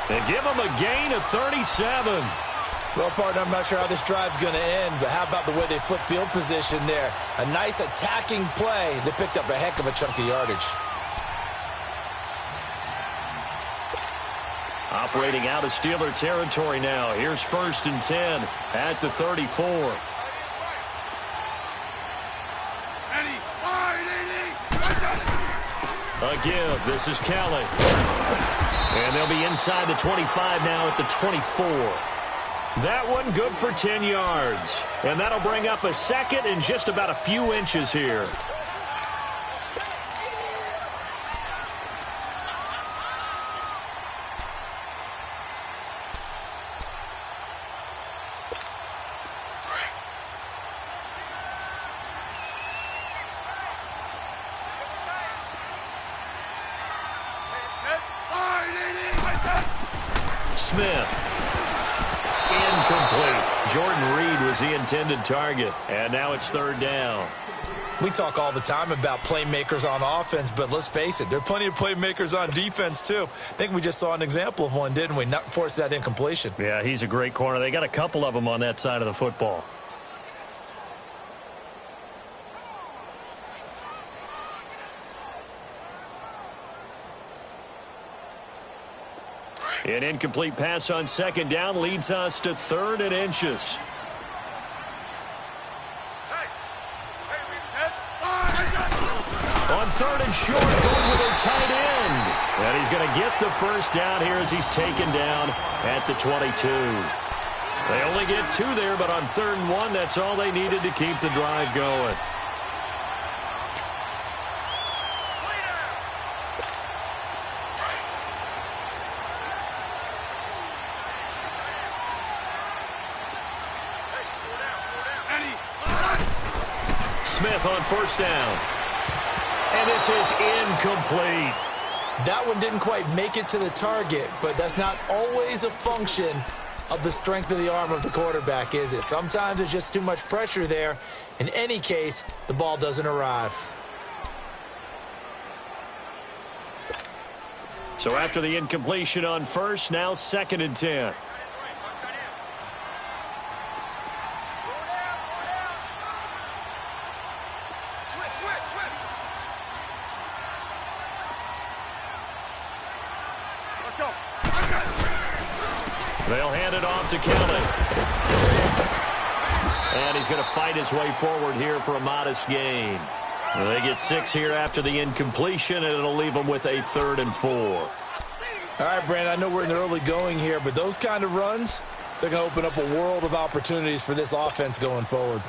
They give him a gain of 37. Well, partner, I'm not sure how this drive's going to end, but how about the way they flip field position there? A nice attacking play that picked up a heck of a chunk of yardage. Operating out of Steeler territory now. Here's 1st and 10 at the 34. A give. This is Kelly. And they'll be inside the 25 now at the 24. That one good for 10 yards. And that'll bring up a 2nd and just about a few inches here. Smith. Incomplete. Jordan Reed was the intended target. And now it's 3rd down. We talk all the time about playmakers on offense, but let's face it, there are plenty of playmakers on defense, too. I think we just saw an example of one, didn't we? Not force that incompletion. Yeah, he's a great corner. They got a couple of them on that side of the football. An incomplete pass on 2nd down leads us to 3rd and inches. On 3rd and short, going with a tight end. And he's going to get the 1st down here as he's taken down at the 22. They only get 2 there, but on 3rd and 1, that's all they needed to keep the drive going. Smith on 1st down. And this is incomplete. That one didn't quite make it to the target, but that's not always a function of the strength of the arm of the quarterback, is it? Sometimes there's just too much pressure there. In any case, the ball doesn't arrive. So after the incompletion on first, now 2nd and 10. They'll hand it off to Kelly. And he's going to fight his way forward here for a modest gain. They get 6 here after the incompletion, and it'll leave them with a 3rd and 4. All right, Brandon, I know we're in the early going here, but those kind of runs, they're going to open up a world of opportunities for this offense going forward.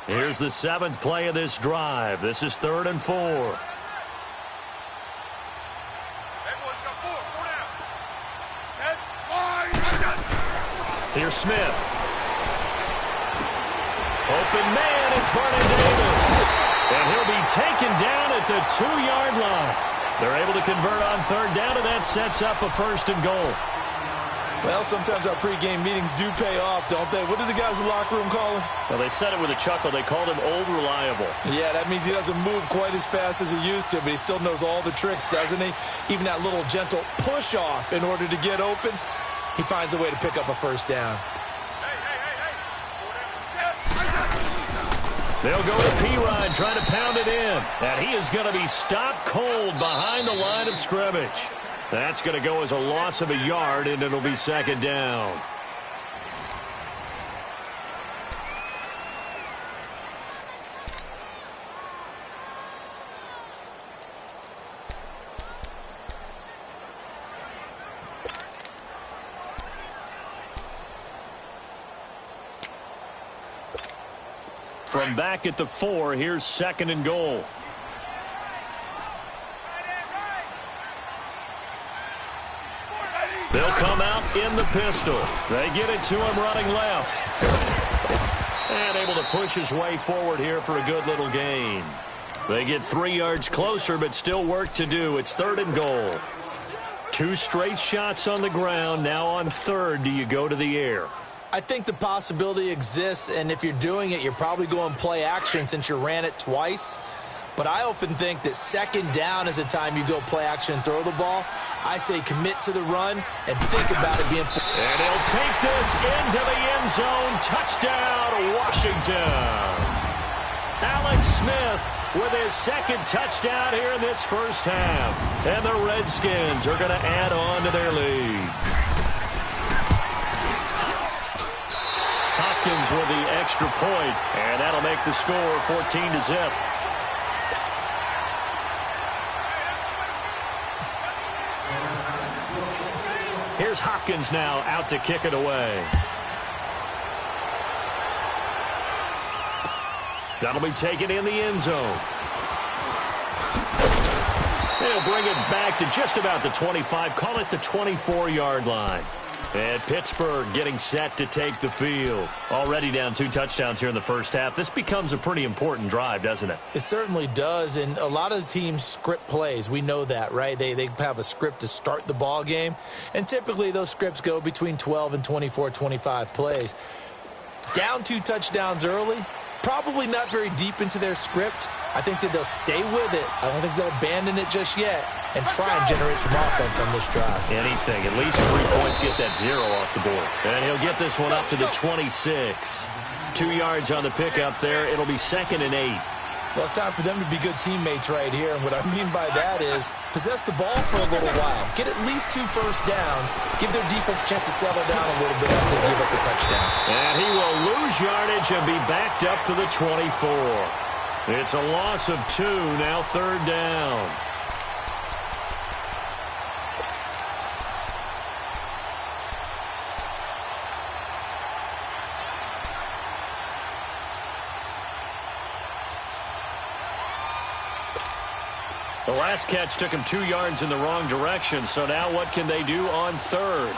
Here's the 7th play of this drive. This is 3rd and 4. Here's Smith. Open man, it's Vernon Davis. And he'll be taken down at the 2-yard line. They're able to convert on 3rd down, and that sets up a 1st and goal. Well, sometimes our pregame meetings do pay off, don't they? What did the guys in the locker room call him? Well, they said it with a chuckle. They called him Old Reliable. Yeah, that means he doesn't move quite as fast as he used to, but he still knows all the tricks, doesn't he? Even that little gentle push-off in order to get open, he finds a way to pick up a 1st down. They'll go to P-Ryan, trying to pound it in. And he is going to be stopped cold behind the line of scrimmage. That's going to go as a loss of a yard, and it'll be 2nd down. From back at the 4, here's 2nd and goal. They'll come out in the pistol. They get it to him running left. And able to push his way forward here for a good little gain. They get 3 yards closer, but still work to do. It's 3rd and goal. 2 straight shots on the ground. Now on 3rd, do you go to the air? I think the possibility exists, and if you're doing it, you're probably going play action since you ran it twice. But I often think that 2nd down is a time you go play action and throw the ball. I say commit to the run and think about it being... And he'll take this into the end zone. Touchdown, Washington. Alex Smith with his 2nd touchdown here in this first half. And the Redskins are going to add on to their lead. Hopkins with the extra point, and that'll make the score 14-0. Here's Hopkins now out to kick it away. That'll be taken in the end zone. They'll bring it back to just about the 25, call it the 24-yard line. And Pittsburgh getting set to take the field. Already down 2 touchdowns here in the first half. This becomes a pretty important drive, doesn't it? It certainly does, and a lot of the teams script plays. We know that, right? They have a script to start the ball game, and typically those scripts go between 12 and 24, 25 plays. Down 2 touchdowns early, probably not very deep into their script. I think that they'll stay with it. I don't think they'll abandon it just yet and try and generate some offense on this drive. Anything. At least 3 points, get that 0 off the board. And he'll get this one up to the 26. 2 yards on the pickup there. It'll be 2nd and 8. Well, it's time for them to be good teammates right here. And what I mean by that is possess the ball for a little while. Get at least 2 first downs. Give their defense a chance to settle down a little bit after they give up the touchdown. And he will lose yardage and be backed up to the 24. It's a loss of 2, now 3rd down. The last catch took him 2 yards in the wrong direction, so now what can they do on 3rd?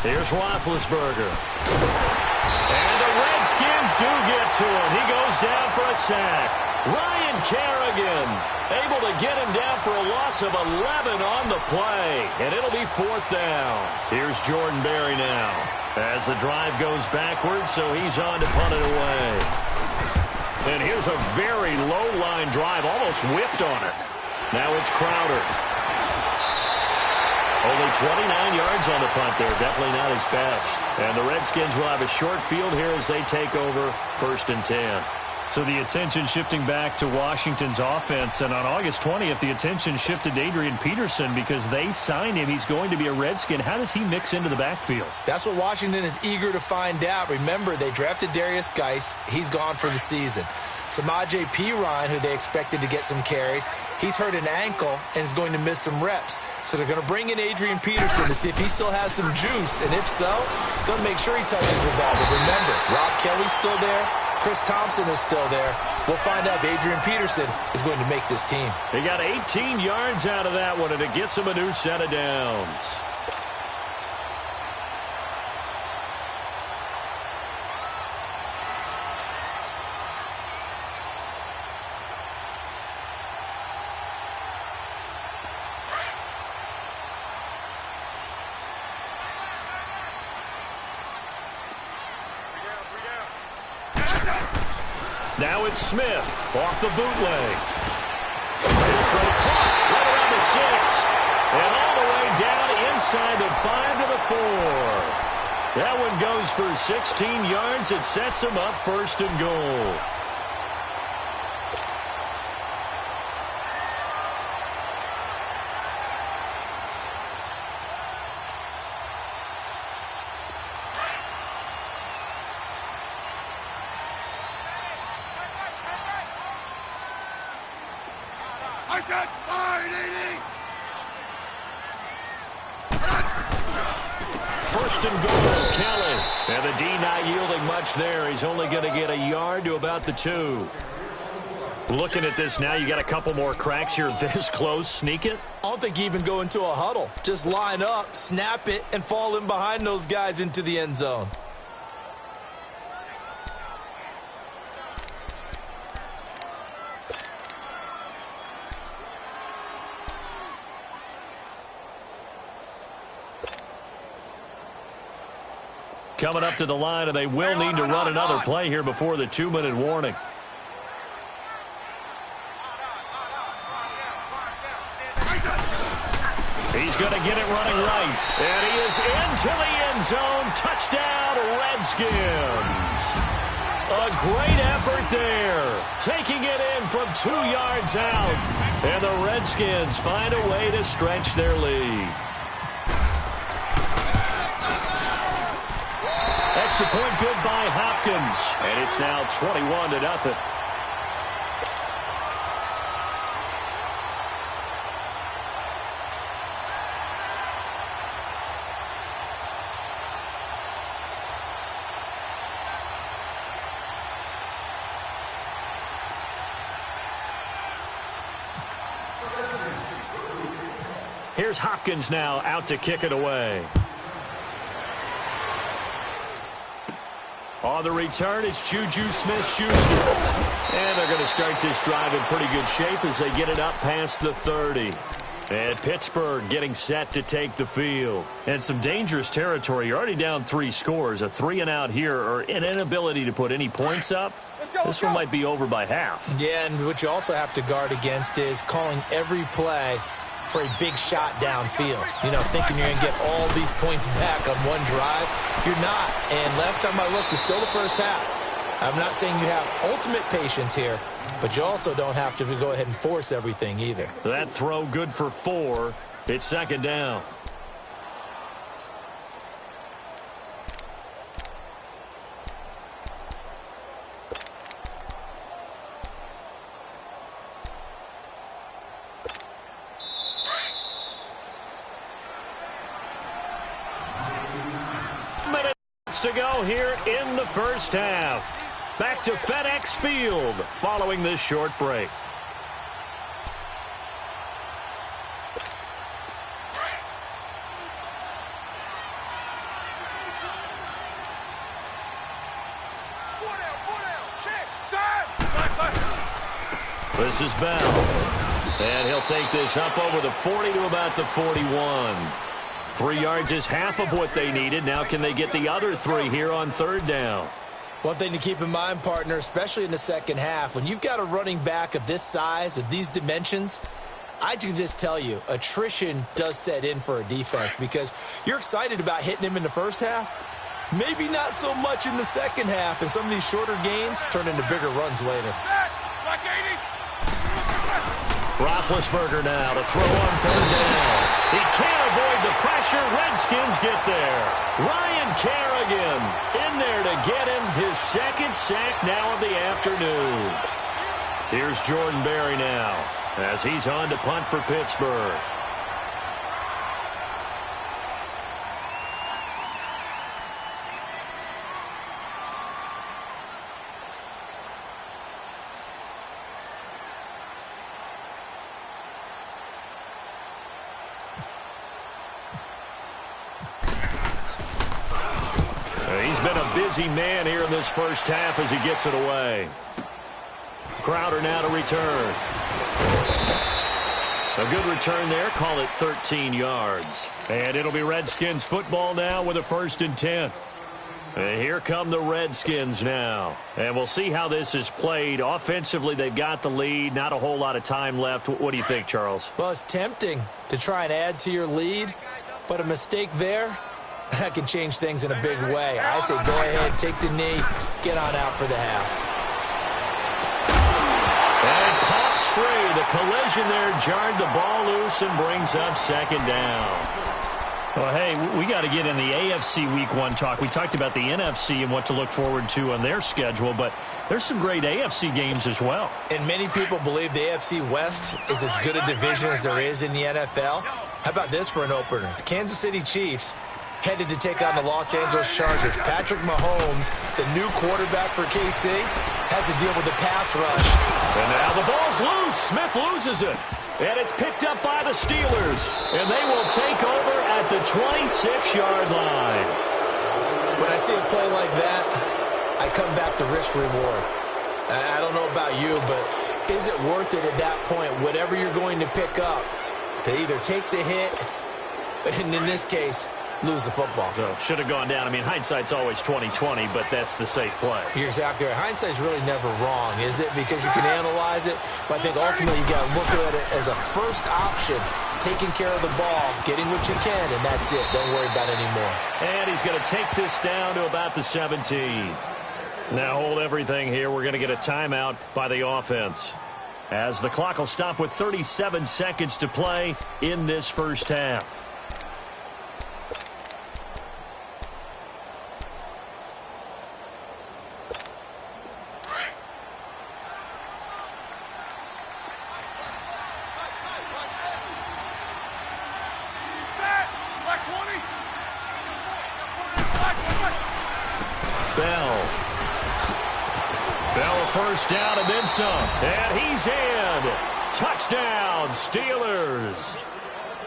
Here's Roethlisberger. And the Redskins do get to him. He goes down for a sack. Ryan Kerrigan able to get him down for a loss of 11 on the play. And it'll be 4th down. Here's Jordan Berry now as the drive goes backwards, so he's on to punt it away. And here's a very low-line drive, almost whiffed on it. Now it's Crowder. Only 29 yards on the punt there. Definitely not his best. And the Redskins will have a short field here as they take over 1st and 10. So the attention shifting back to Washington's offense. And on August 20th, the attention shifted to Adrian Peterson because they signed him. He's going to be a Redskin. How does he mix into the backfield? That's what Washington is eager to find out. Remember, they drafted Darius Geis. He's gone for the season. Samaje Perine, who they expected to get some carries, he's hurt an ankle and is going to miss some reps. So they're going to bring in Adrian Peterson to see if he still has some juice. And if so, they'll make sure he touches the ball. But remember, Rob Kelly's still there. Chris Thompson is still there. We'll find out if Adrian Peterson is going to make this team. He got 18 yards out of that one, and it gets him a new set of downs. Now it's Smith off the bootleg. This one caught right around the 6. And all the way down inside the 5 to the 4. That one goes for 16 yards. It sets him up 1st and goal. First and goal, Kelly. And the D not yielding much there. He's only going to get a yard to about the 2. Looking at this now, you got a couple more cracks here this close. Sneak it? I don't think you even go into a huddle. Just line up, snap it, and fall in behind those guys into the end zone. Coming up to the line, and they will need to run another play here before the 2-minute warning. He's going to get it running right. And he is into the end zone. Touchdown, Redskins. A great effort there. Taking it in from 2 yards out. And the Redskins find a way to stretch their lead. Extra point good by Hopkins. And it's now 21-0. Here's Hopkins now out to kick it away. On the return, it's Juju Smith-Schuster. And they're going to start this drive in pretty good shape as they get it up past the 30. And Pittsburgh getting set to take the field. And some dangerous territory. You're already down 3 scores. A 3-and-out here, or an inability to put any points up. This one might be over by half. Yeah, and what you also have to guard against is calling every play for a big shot downfield. You know, thinking you're going to get all these points back on one drive. You're not. And last time I looked, it's still the first half. I'm not saying you have ultimate patience here, but you also don't have to go ahead and force everything either. That throw good for 4. It's 2nd down. To go here in the first half. Back to FedEx Field following this short break. This is Bell. And he'll take this up over the 40 to about the 41. 3 yards is half of what they needed. Now can they get the other 3 here on third down? One thing to keep in mind, partner, especially in the second half, when you've got a running back of this size, of these dimensions, I can just tell you, attrition does set in for a defense because you're excited about hitting him in the first half. Maybe not so much in the second half, and some of these shorter gains turn into bigger runs later. Roethlisberger now to throw on third down. He can't avoid the pressure. Redskins get there. Ryan Kerrigan in there to get him his second sack now of the afternoon. Here's Jordan Berry now as he's on to punt for Pittsburgh. He's been a busy man here in this first half as he gets it away. Crowder now to return. A good return there. Call it 13 yards. And it'll be Redskins football now with a 1st and 10. And here come the Redskins now. And we'll see how this is played. Offensively, they've got the lead. Not a whole lot of time left. What do you think, Charles? Well, it's tempting to try and add to your lead, but a mistake there, that can change things in a big way. I say go ahead, take the knee, get on out for the half. And pops free. The collision there jarred the ball loose and brings up 2nd down. Well, hey, we got to get in the AFC Week 1 talk. We talked about the NFC and what to look forward to on their schedule, but there's some great AFC games as well. And many people believe the AFC West is as good a division as there is in the NFL. How about this for an opener? The Kansas City Chiefs headed to take on the Los Angeles Chargers. Patrick Mahomes, the new quarterback for KC, has to deal with the pass rush. And now the ball's loose. Smith loses it. And it's picked up by the Steelers. And they will take over at the 26-yard line. When I see a play like that, I come back to risk reward. I don't know about you, but is it worth it at that point, whatever you're going to pick up, to either take the hit, and in this case, lose the football? So should have gone down. I mean, hindsight's always 20/20, but that's the safe play. You're exactly right. Hindsight's really never wrong, is it? Because you can analyze it, but I think ultimately you got to look at it as a first option, taking care of the ball, getting what you can, and that's it. Don't worry about it anymore. And he's going to take this down to about the 17. Now hold everything here. We're going to get a timeout by the offense, as the clock will stop with 37 seconds to play in this first half. Bell first down and then some. And he's in. Touchdown, Steelers.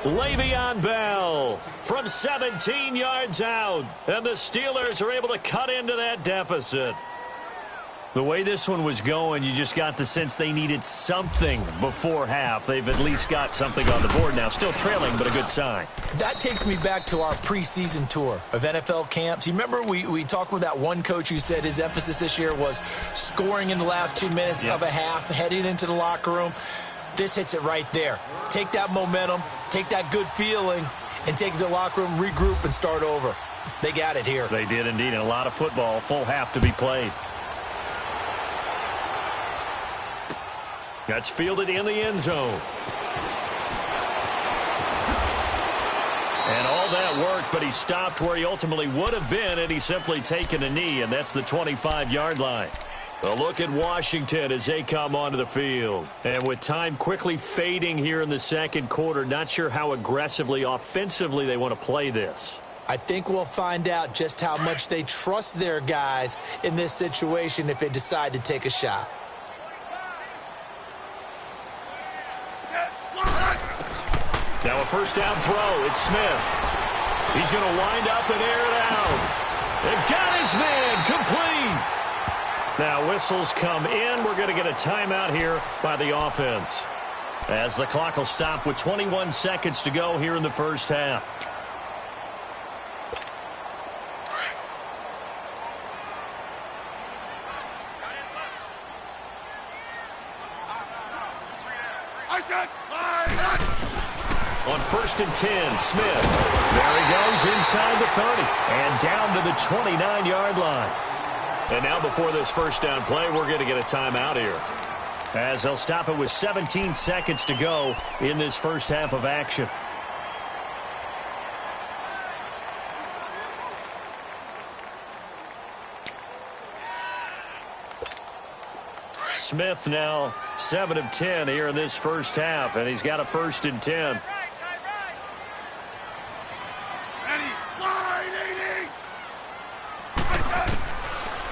Le'Veon Bell from 17 yards out. And the Steelers are able to cut into that deficit. The way this one was going, you just got the sense they needed something before half. They've at least got something on the board now. Still trailing, but a good sign. That takes me back to our preseason tour of NFL camps. You remember we talked with that one coach who said his emphasis this year was scoring in the last 2 minutes of a half, heading into the locker room. This hits it right there. Take that momentum, take that good feeling, and take it to the locker room, regroup, and start over. They got it here. They did indeed, and a lot of football, full half to be played. That's fielded in the end zone. And all that worked, but he stopped where he ultimately would have been, and he's simply taken a knee, and that's the 25-yard line. A look at Washington as they come onto the field. And with time quickly fading here in the second quarter, not sure how aggressively, offensively they want to play this. I think we'll find out just how much they trust their guys in this situation if they decide to take a shot. Now a first down throw. It's Smith. He's going to wind up and air it out. And got his man complete. Now whistles come in. We're going to get a timeout here by the offense, as the clock will stop with 21 seconds to go here in the first half. On 1st and 10, Smith. There he goes inside the 30 and down to the 29-yard line. And now before this first down play, we're going to get a timeout here, as they'll stop it with 17 seconds to go in this first half of action. Smith now 7 of 10 here in this first half, and he's got a 1st and 10.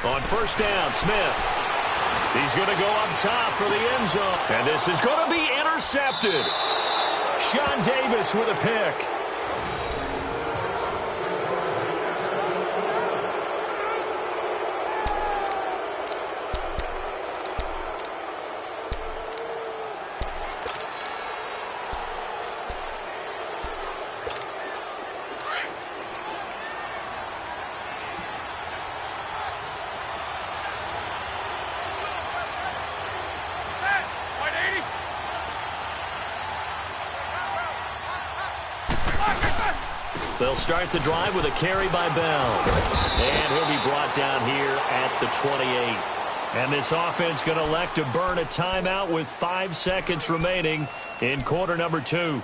On 1st down, Smith. He's going to go up top for the end zone. And this is going to be intercepted. Sean Davis with a pick. They'll start the drive with a carry by Bell. And he'll be brought down here at the 28. And this offense going to elect to burn a timeout with 5 seconds remaining in quarter number 2.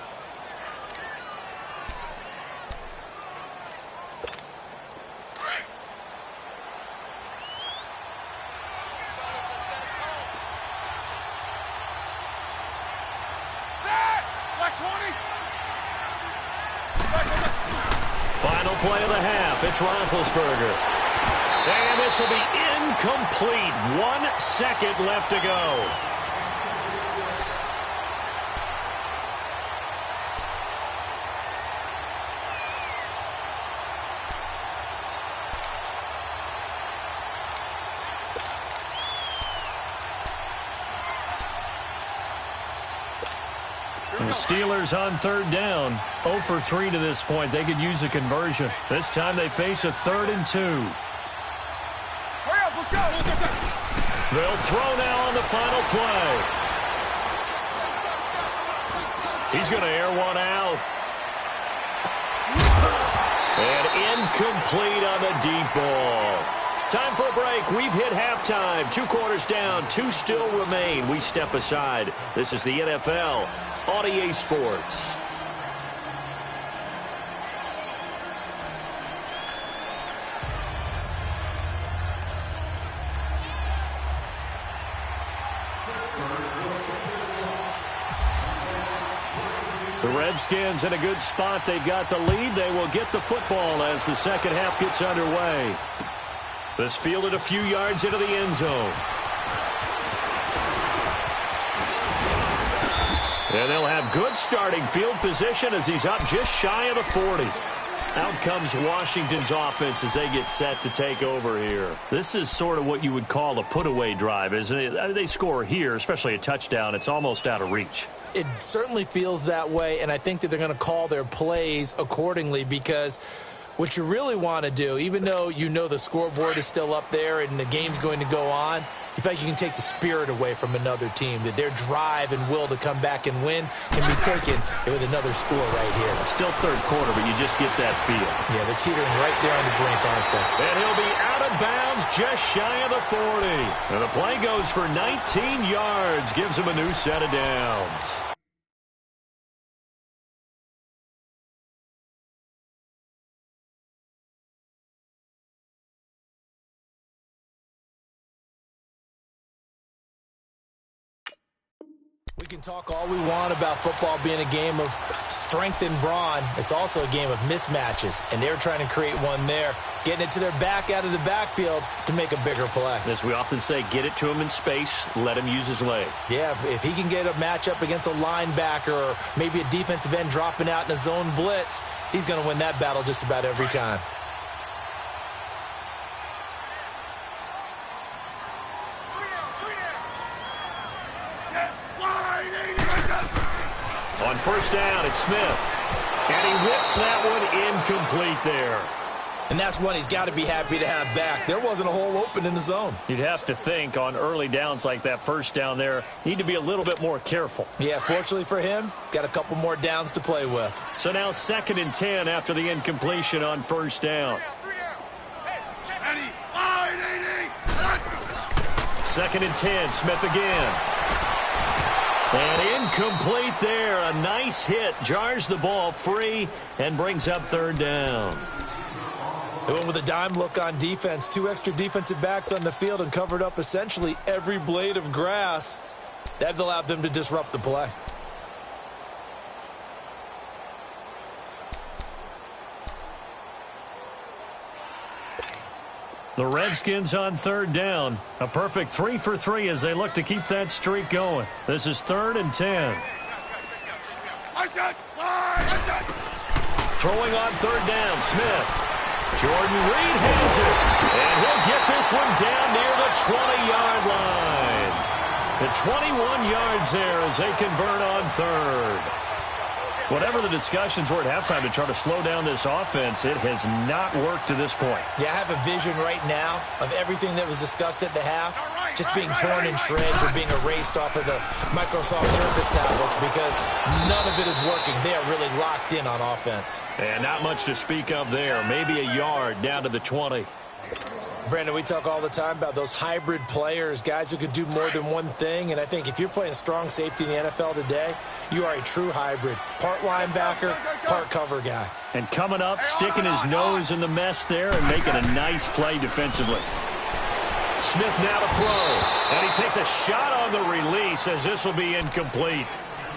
Final play of the half. It's Roethlisberger. And this will be incomplete. 1 second left to go. The Steelers on 3rd down. 0 for 3 to this point. They could use a conversion. This time they face a 3rd and 2. Hurry up, let's go. They'll throw now on the final play. He's going to air one out. And incomplete on the deep ball. Time for a break. We've hit halftime. 2 quarters down. 2 still remain. We step aside. This is the NFL on EA Sports. The Redskins in a good spot. They've got the lead. They will get the football as the second half gets underway. This fielded a few yards into the end zone. And they'll have good starting field position as he's up just shy of the 40. Out comes Washington's offense as they get set to take over here. This is sort of what you would call a put-away drive, isn't it? They score here, especially a touchdown. It's almost out of reach. It certainly feels that way, and I think that they're going to call their plays accordingly, because what you really want to do, even though you know the scoreboard is still up there and the game's going to go on, you feel like you can take the spirit away from another team, that their drive and will to come back and win can be taken with another score right here. It's still third quarter, but you just get that feel. Yeah, they're teetering right there on the brink, aren't they? And he'll be out of bounds just shy of the 40. And the play goes for 19 yards, gives him a new set of downs. We can talk all we want about football being a game of strength and brawn. It's also a game of mismatches, and they're trying to create one there, getting it to their back out of the backfield to make a bigger play. As we often say, get it to him in space, let him use his leg. Yeah, if he can get a matchup against a linebacker or maybe a defensive end dropping out in a zone blitz, he's going to win that battle just about every time. On first down, it's Smith. And he whips that one incomplete there. And that's one he's got to be happy to have back. There wasn't a hole open in the zone. You'd have to think on early downs like that first down there, need to be a little bit more careful. Yeah, fortunately for him, got a couple more downs to play with. So now 2nd and 10 after the incompletion on first down. 2nd and 10, Smith again. And incomplete there. A nice hit, jars the ball free and brings up 3rd down. They went with a dime look on defense. 2 extra defensive backs on the field and covered up essentially every blade of grass. That allowed them to disrupt the play. The Redskins on 3rd down. A perfect 3 for 3 as they look to keep that streak going. This is 3rd and 10. Throwing on 3rd down, Smith. Jordan Reed has it, and he'll get this one down near the 20-yard line. The 21 yards there as they convert on 3rd. Whatever the discussions were at halftime to try to slow down this offense, it has not worked to this point. Yeah, I have a vision right now of everything that was discussed at the half just being torn in shreds or being erased off of the Microsoft Surface tablets because none of it is working. They are really locked in on offense. And not much to speak of there. Maybe a yard down to the 20. Brandon, we talk all the time about those hybrid players, guys who could do more than one thing. And I think if you're playing strong safety in the NFL today, you are a true hybrid. Part linebacker, part cover guy. And coming up, sticking his nose in the mess there and making a nice play defensively. Smith now to throw. And he takes a shot on the release as this will be incomplete.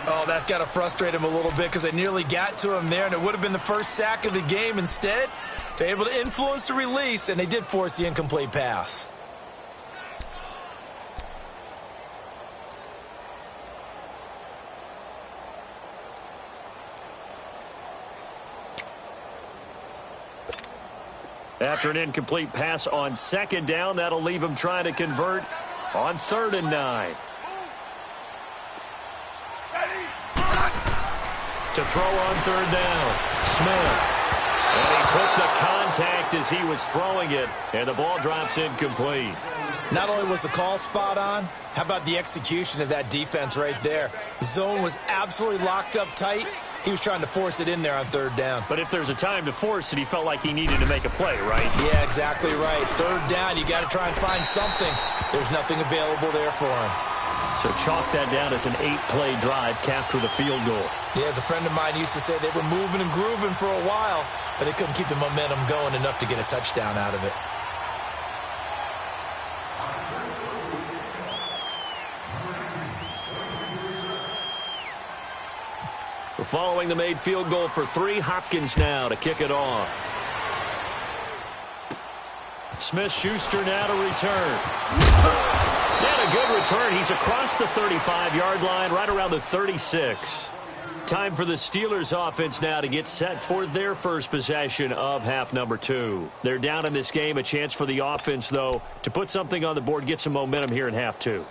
Oh, that's got to frustrate him a little bit because they nearly got to him there, and it would have been the first sack of the game. Instead, they're able to influence the release, and they did force the incomplete pass. After an incomplete pass on 2nd down, that'll leave him trying to convert on 3rd and 9. To throw on 3rd down, Smith. And he took the contact as he was throwing it, and the ball drops incomplete. Not only was the call spot on, how about the execution of that defense right there? The zone was absolutely locked up tight. He was trying to force it in there on 3rd down. But if there's a time to force it, he felt like he needed to make a play, right? Yeah, exactly right. 3rd down, you got to try and find something. There's nothing available there for him. So chalk that down as an 8-play drive, capped with a field goal. Yeah, as a friend of mine used to say, they were moving and grooving for a while, but they couldn't keep the momentum going enough to get a touchdown out of it. We're following the made field goal for 3. Hopkins now to kick it off. Smith-Schuster now to return. And a good return. He's across the 35-yard line, right around the 36. Time for the Steelers offense now to get set for their first possession of half number 2. They're down in this game. A chance for the offense, though, to put something on the board, get some momentum here in half 2.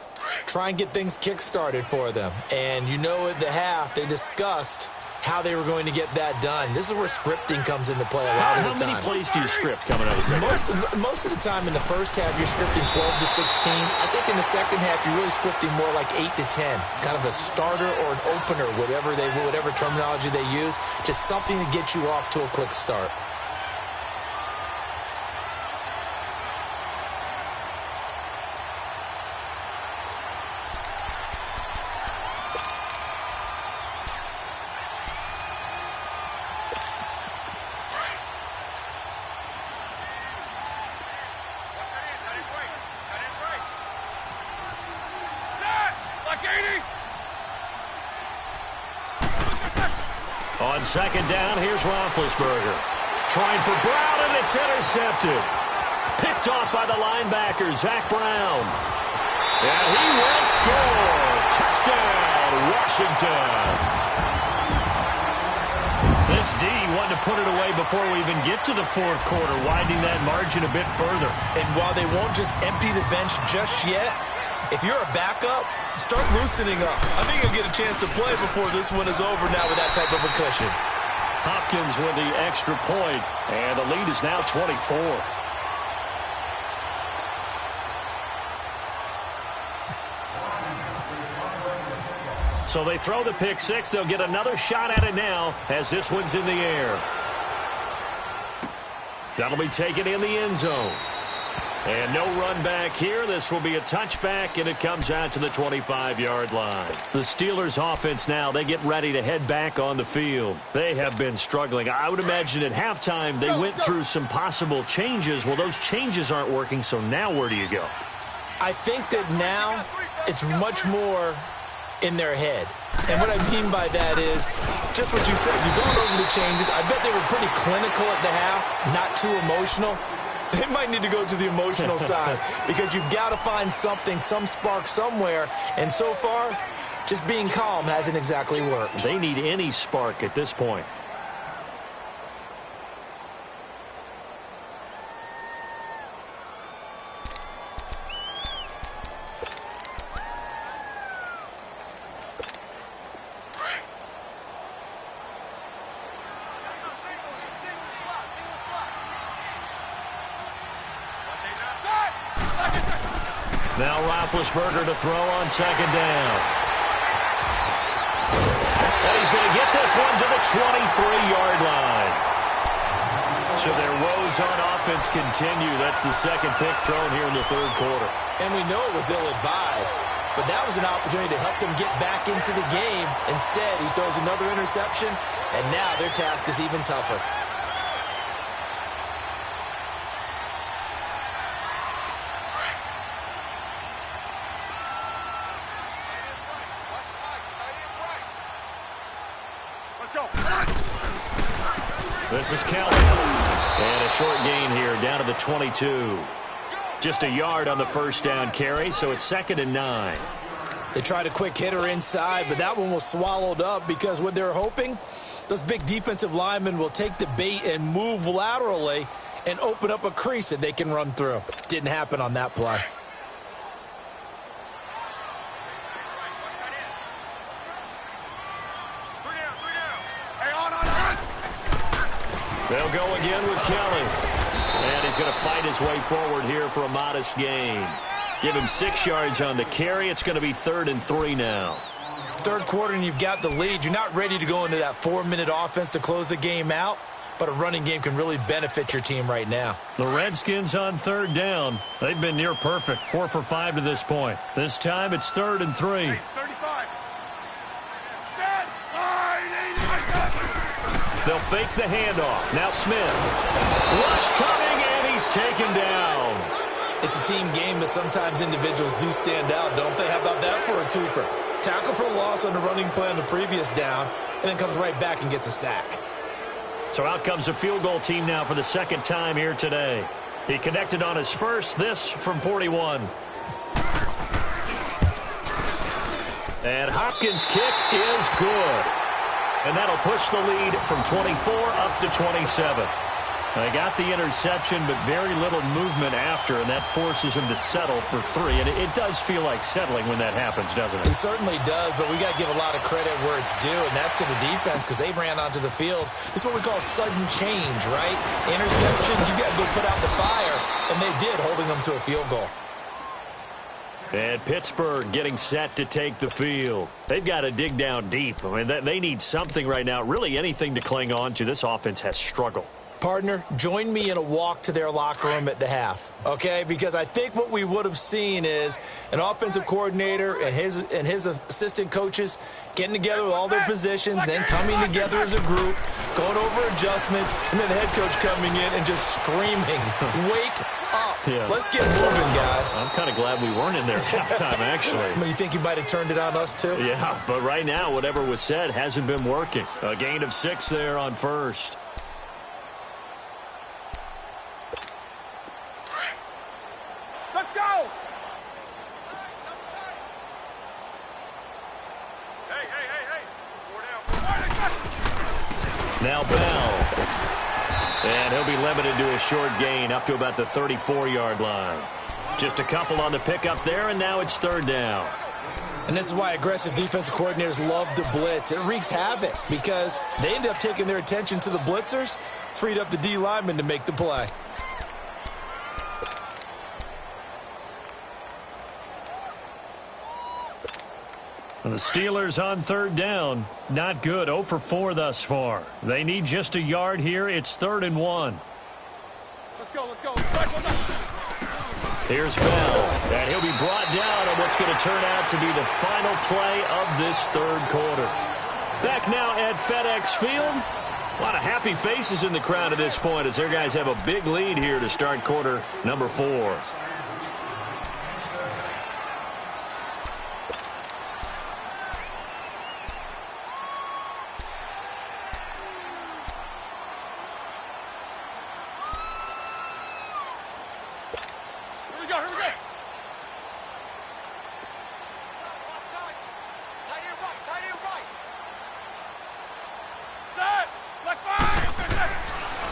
Try and get things kick-started for them. And you know at the half, they discussed how they were going to get that done. This is where scripting comes into play a lot of the time. How many plays do you script coming out of the second? Most of the time in the first half, you're scripting 12 to 16. I think in the second half, you're really scripting more like 8 to 10. Kind of a starter or an opener, whatever terminology they use. Just something to get you off to a quick start. On 2nd down, here's Roethlisberger. Trying for Brown, and it's intercepted. Picked off by the linebacker, Zach Brown. And he will score. Touchdown, Washington. This D wanted to put it away before we even get to the 4th quarter, widening that margin a bit further. And while they won't just empty the bench just yet, If you're a backup, start loosening up. I think you'll get a chance to play before this one is over now with that type of a cushion. Hopkins with the extra point, and the lead is now 24. So they throw the pick six. They'll get another shot at it now as this one's in the air. That'll be taken in the end zone. And no run back here. This will be a touchback, and it comes out to the 25-yard line. The Steelers' offense now, they get ready to head back on the field. They have been struggling. I would imagine at halftime they went through some possible changes. Well, those changes aren't working, so now where do you go? I think that now it's much more in their head. And what I mean by that is just what you said. You've gone over the changes. I bet they were pretty clinical at the half, not too emotional. They might need to go to the emotional side because you've got to find something, some spark somewhere. And so far, just being calm hasn't exactly worked. They need any spark at this point. Now Roethlisberger to throw on second down. And he's going to get this one to the 23-yard line. So their woes on offense continue. That's the second pick thrown here in the third quarter. And we know it was ill-advised, but that was an opportunity to help them get back into the game. Instead, he throws another interception, and now their task is even tougher. This is Kelly. And a short gain here down to the 22. Just a yard on the first down carry, so it's 2nd and 9. They tried a quick hitter inside, but that one was swallowed up because what they're hoping, those big defensive linemen will take the bait and move laterally and open up a crease that they can run through. Didn't happen on that play. They'll go again with Kelly. And he's going to fight his way forward here for a modest gain. Give him 6 yards on the carry. It's going to be 3rd and 3 now. Third quarter and you've got the lead. You're not ready to go into that 4-minute offense to close the game out, but a running game can really benefit your team right now. The Redskins on 3rd down. They've been near perfect, 4 for 5 to this point. This time it's 3rd and 3. 35. Set. They'll fake the handoff. Now Smith. Rush coming, and he's taken down. It's a team game, but sometimes individuals do stand out, don't they? How about that for a twofer? Tackle for a loss on the running play on the previous down, and then comes right back and gets a sack. So out comes a field goal team now for the second time here today. He connected on his first, this from 41. And Hopkins' kick is good. And that'll push the lead from 24 up to 27. They got the interception, but very little movement after, and that forces him to settle for 3. And it does feel like settling when that happens, doesn't it? It certainly does, but we got to give a lot of credit where it's due, and that's to the defense because they ran onto the field. It's what we call sudden change, right? Interception, you got to go put out the fire, and they did, holding them to a field goal. And Pittsburgh getting set to take the field. They've got to dig down deep. I mean, they need something right now, really anything to cling on to. This offense has struggled. Partner, join me in a walk to their locker room at the half, okay? Because I think what we would have seen is an offensive coordinator and his assistant coaches getting together with all their positions, then coming together as a group, going over adjustments, and then the head coach coming in and just screaming, wake up. Yeah. Let's get moving, guys. I'm kind of glad we weren't in there at halftime, actually. You think you might have turned it on us, too? Yeah, but right now, whatever was said hasn't been working. A gain of 6 there on first. Let's go! Hey. 4 down. Now Bell. And he'll be limited to a short gain up to about the 34-yard line. Just a couple on the pickup there, and now it's third down. And this is why aggressive defensive coordinators love to blitz. It wreaks havoc because they end up taking their attention to the blitzers, freed up the D lineman to make the play. And the Steelers on third down. Not good. 0 for 4 thus far. They need just a yard here. It's 3rd and 1. Let's go. Here's Bell, and he'll be brought down on what's going to turn out to be the final play of this third quarter. Back now at FedEx Field. A lot of happy faces in the crowd at this point as their guys have a big lead here to start quarter number 4.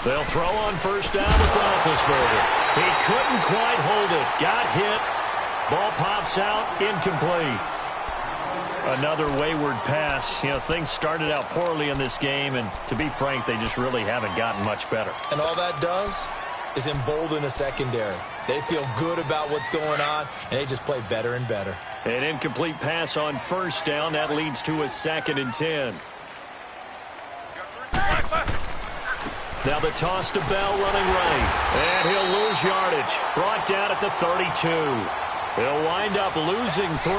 They'll throw on first down with Roethlisberger. He couldn't quite hold it. Got hit. Ball pops out. Incomplete. Another wayward pass. You know, things started out poorly in this game, and to be frank, they just really haven't gotten much better. And all that does is embolden a secondary. They feel good about what's going on, and they just play better and better. An incomplete pass on first down. That leads to a 2nd and 10. Now the toss to Bell running right. And he'll lose yardage. Brought down at the 32. He'll wind up losing 3.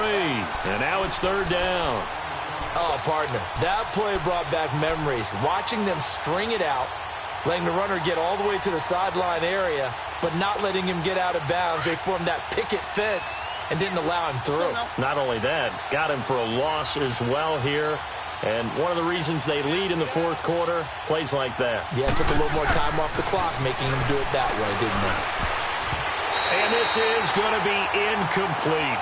And now it's 3rd down. Oh, partner, that play brought back memories. Watching them string it out, letting the runner get all the way to the sideline area, but not letting him get out of bounds. They formed that picket fence and didn't allow him through. Not only that, got him for a loss as well here. And one of the reasons they lead in the 4th quarter, plays like that. Yeah, it took a little more time off the clock, making him do it that way, didn't it? And this is going to be incomplete.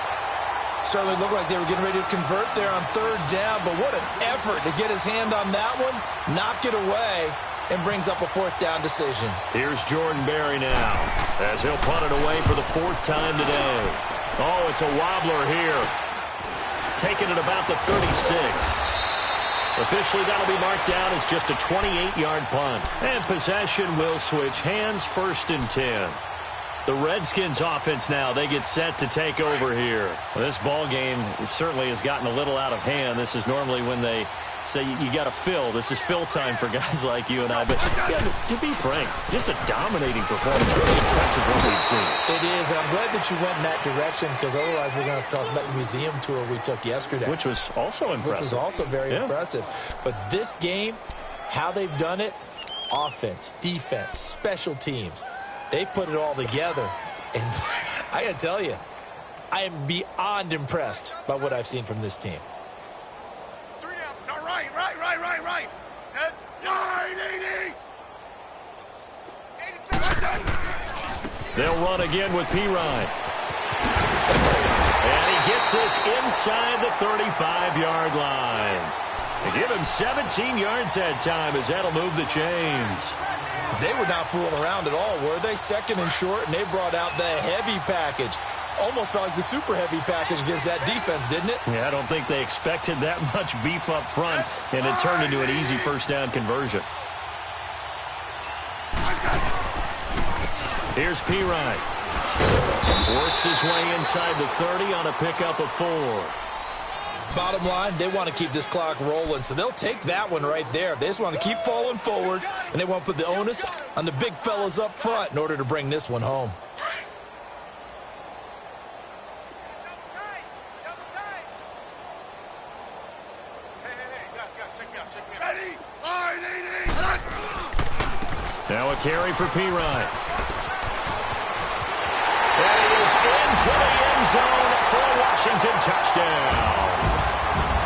Certainly looked like they were getting ready to convert there on 3rd down, but what an effort to get his hand on that one, knock it away, and brings up a 4th down decision. Here's Jordan Berry now, as he'll punt it away for the 4th time today. Oh, it's a wobbler here. Taking it about the 36. Officially, that'll be marked down as just a 28-yard punt. And possession will switch hands, 1st and 10. The Redskins offense now, they get set to take over here. Well, this ball game certainly has gotten a little out of hand. This is normally when they say you got to fill. This is fill time for guys like you and I. But yeah, to be frank, just a dominating performance. Really impressive what we've seen. It is, and I'm glad that you went in that direction because otherwise we're going to have to talk about the museum tour we took yesterday. Which was also impressive. Which was also very impressive. But this game, how they've done it, offense, defense, special teams, they put it all together. And I got to tell you, I am beyond impressed by what I've seen from this team. Right. Set. Line 80. They'll run again with Pirine. And he gets this inside the 35-yard line. They give him 17 yards that time as that'll move the chains. They were not fooling around at all, were they? 2nd and short, and they brought out the heavy package. Almost felt like the super heavy package against that defense, didn't it? Yeah, I don't think they expected that much beef up front, and it turned into an easy 1st down conversion. Here's Pirine. Works his way inside the 30 on a pickup of 4. Bottom line, they want to keep this clock rolling, so they'll take that one right there. They just want to keep falling forward, and they want to put the onus on the big fellas up front in order to bring this one home. Now a carry for Pirine. And he is into the end zone for a Washington touchdown.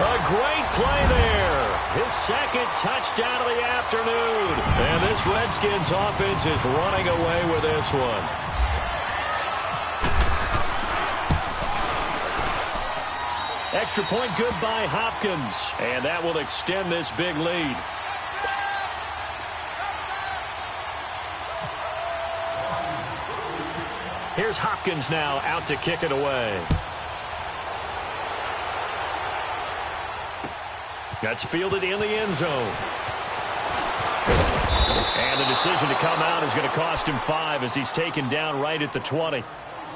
A great play there. His 2nd touchdown of the afternoon. And this Redskins offense is running away with this one. Extra point good by Hopkins. And that will extend this big lead. Here's Hopkins now out to kick it away. That's fielded in the end zone. And the decision to come out is going to cost him 5 as he's taken down right at the 20.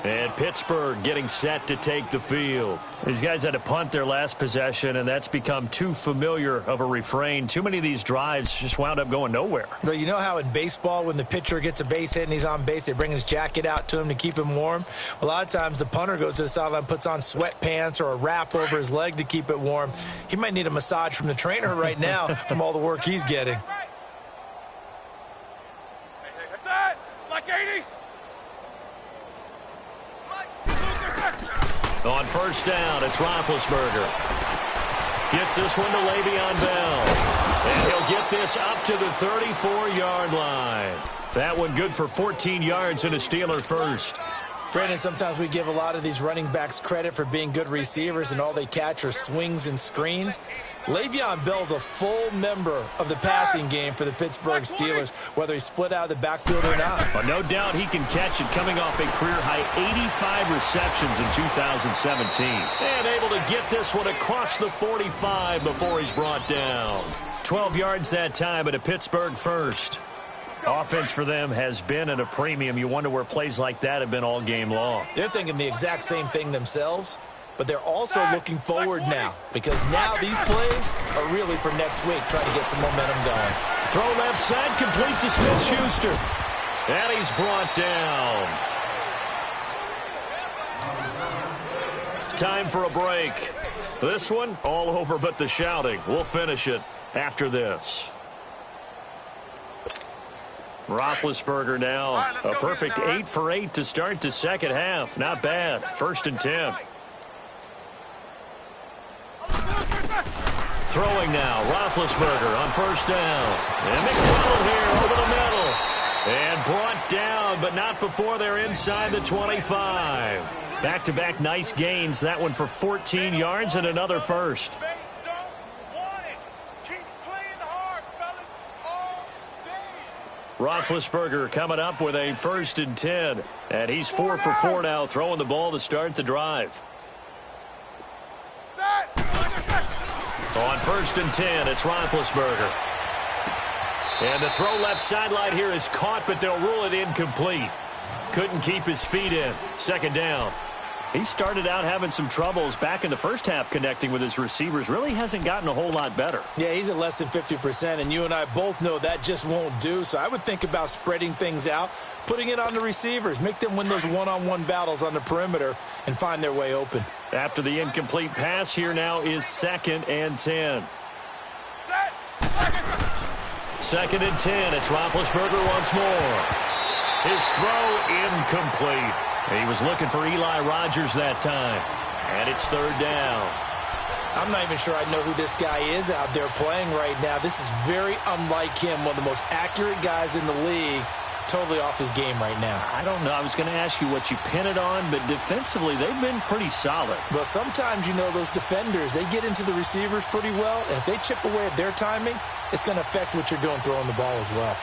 And Pittsburgh getting set to take the field. These guys had to punt their last possession, and that's become too familiar of a refrain. Too many of these drives just wound up going nowhere. Well, you know how in baseball when the pitcher gets a base hit and he's on base, they bring his jacket out to him to keep him warm? A lot of times the punter goes to the sideline, puts on sweatpants or a wrap over his leg to keep it warm. He might need a massage from the trainer right now from all the work he's getting. Like 80. On first down, it's Roethlisberger. Gets this one to Le'Veon Bell. And he'll get this up to the 34-yard line. That one good for 14 yards and a Steeler first. Brandon, sometimes we give a lot of these running backs credit for being good receivers and all they catch are swings and screens. Le'Veon Bell's a full member of the passing game for the Pittsburgh Steelers, whether he's split out of the backfield or not. Well, no doubt he can catch it, coming off a career-high 85 receptions in 2017. And able to get this one across the 45 before he's brought down. 12 yards that time, but a Pittsburgh first. Offense for them has been at a premium. You wonder where plays like that have been all game long. They're thinking the exact same thing themselves, but they're also looking forward now because now these plays are really for next week, trying to get some momentum going. Throw left side, complete to Smith-Schuster. And he's brought down. Time for a break. This one, all over but the shouting. We'll finish it after this. Roethlisberger now, a perfect 8 for 8 to start the second half. Not bad. 1st and 10. Throwing now, Roethlisberger on first down. And McDonald here over the middle. And brought down, but not before they're inside the 25. Back-to-back nice gains. That one for 14 yards and another first. Roethlisberger coming up with a 1st and 10. And he's 4 for 4 now, throwing the ball to start the drive. On 1st and 10, it's Roethlisberger. And the throw left sideline here is caught, but they'll rule it incomplete. Couldn't keep his feet in. 2nd down. He started out having some troubles back in the first half connecting with his receivers. Really hasn't gotten a whole lot better. Yeah, he's at less than 50%, and you and I both know that just won't do. So I would think about spreading things out, putting it on the receivers, make them win those one-on-one battles on the perimeter and find their way open. After the incomplete pass, here now is 2nd and 10. 2nd and 10. It's Roethlisberger once more. His throw incomplete. He was looking for Eli Rogers that time. And it's 3rd down. I'm not even sure I know who this guy is out there playing right now. This is very unlike him, one of the most accurate guys in the league. Totally off his game right now. I don't know. I was going to ask you what you pin it on, but defensively, they've been pretty solid. Well, sometimes, you know, those defenders, they get into the receivers pretty well, and if they chip away at their timing, it's going to affect what you're doing throwing the ball as well.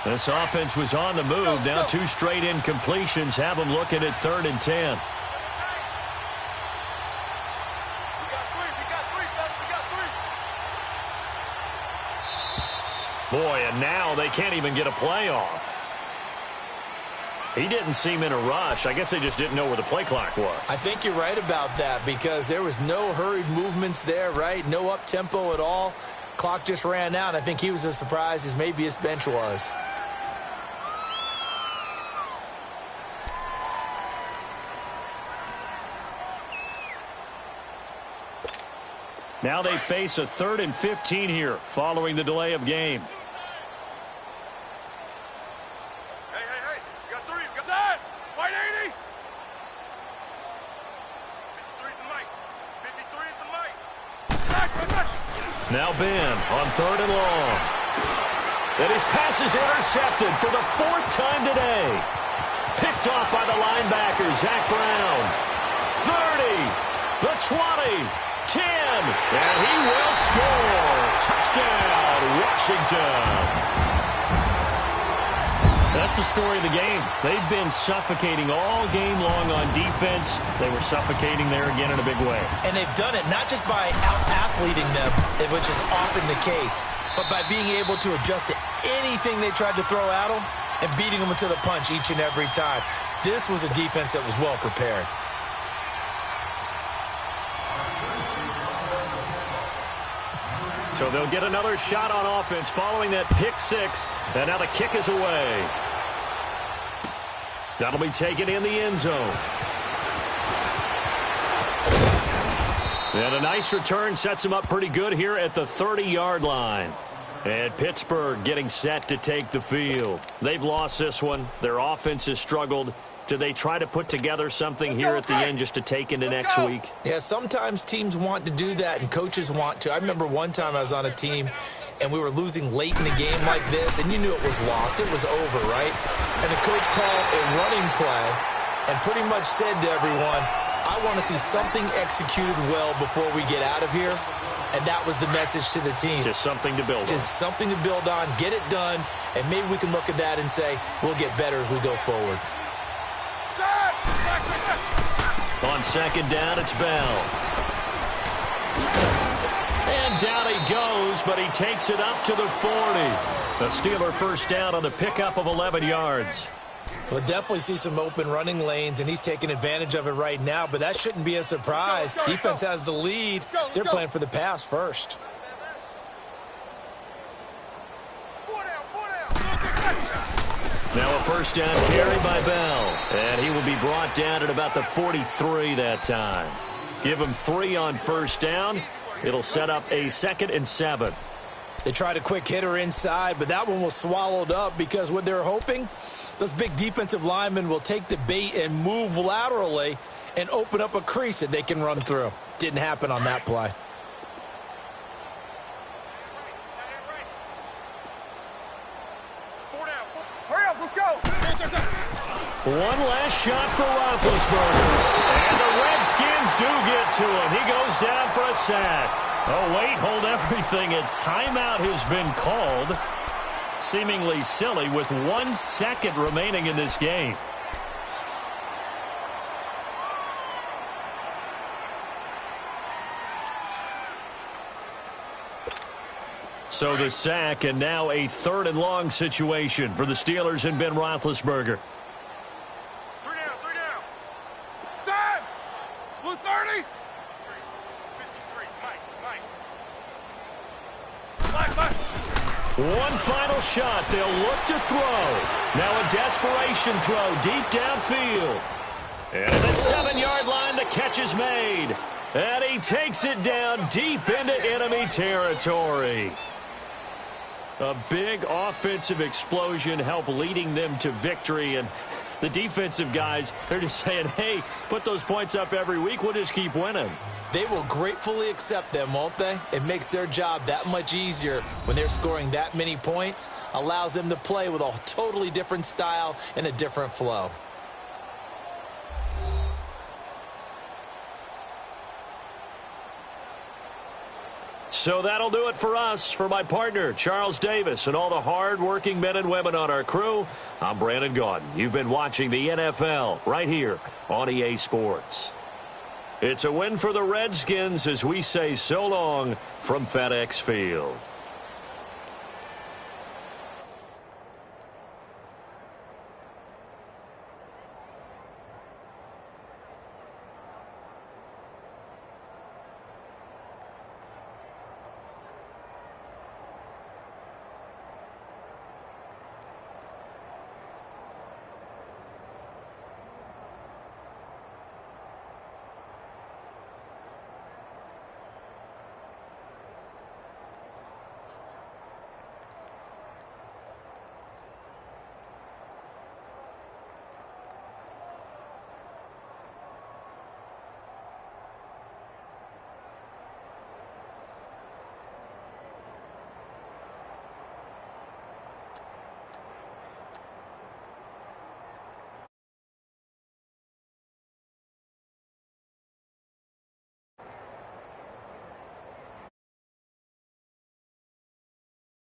This offense was on the move. Now 2 straight incompletions have them looking at 3rd and 10. Boy, and now they can't even get a play off. He didn't seem in a rush. I guess they just didn't know where the play clock was. I think you're right about that because there was no hurried movements there, right? No up-tempo at all. Clock just ran out. I think he was as surprised as maybe his bench was. Now they face a 3rd and 15 here following the delay of game. Hey. You got 3. You got that. White 80. 53 is the mic. 53 is the mic. Now Ben on 3rd and long. And his pass is intercepted for the 4th time today. Picked off by the linebacker, Zach Brown. 30, the 20. 10, and he will score. Touchdown, Washington. That's the story of the game. They've been suffocating all game long on defense. They were suffocating there again in a big way. And they've done it not just by out-athleting them, which is often the case, but by being able to adjust to anything they tried to throw at them and beating them into the punch each and every time. This was a defense that was well prepared. So they'll get another shot on offense following that pick six. And now the kick is away. That'll be taken in the end zone. And a nice return sets him up pretty good here at the 30-yard line. And Pittsburgh getting set to take the field. They've lost this one. Their offense has struggled. Do they try to put together something here at the end just to take into next week? Yeah, sometimes teams want to do that and coaches want to. I remember one time I was on a team and we were losing late in the game like this, and you knew it was lost. It was over, right? And the coach called a running play and pretty much said to everyone, I want to see something executed well before we get out of here. And that was the message to the team. Just something to build on. Just something to build on, get it done, and maybe we can look at that and say, we'll get better as we go forward. On second down, it's Bell. And down he goes, but he takes it up to the 40. The Steeler first down on the pickup of 11 yards. We'll definitely see some open running lanes, and he's taking advantage of it right now, but that shouldn't be a surprise. Defense has the lead. They're playing for the pass first. Now a first down carry by Bell. And he will be brought down at about the 43 that time. Give him 3 on first down. It'll set up a 2nd and 7. They tried a quick hitter inside, but that one was swallowed up because what they're hoping, those big defensive linemen will take the bait and move laterally and open up a crease that they can run through. Didn't happen on that play. One last shot for Roethlisberger. And the Redskins do get to him. He goes down for a sack. Oh, wait, hold everything. A timeout has been called. Seemingly silly with 1 second remaining in this game. So the sack, and now a 3rd and long situation for the Steelers and Ben Roethlisberger. 3 down. Set! Blue 30. 53. Mike. One final shot. They'll look to throw. Now a desperation throw deep downfield. And at the 7-yard line, the catch is made. And he takes it down deep into enemy territory. A big offensive explosion helped leading them to victory. And the defensive guys, they're just saying, hey, put those points up every week. We'll just keep winning. They will gratefully accept them, won't they? It makes their job that much easier when they're scoring that many points. Allows them to play with a totally different style and a different flow. So that'll do it for us. For my partner, Charles Davis, and all the hard-working men and women on our crew, I'm Brandon Gaudin. You've been watching the NFL right here on EA Sports. It's a win for the Redskins as we say so long from FedEx Field.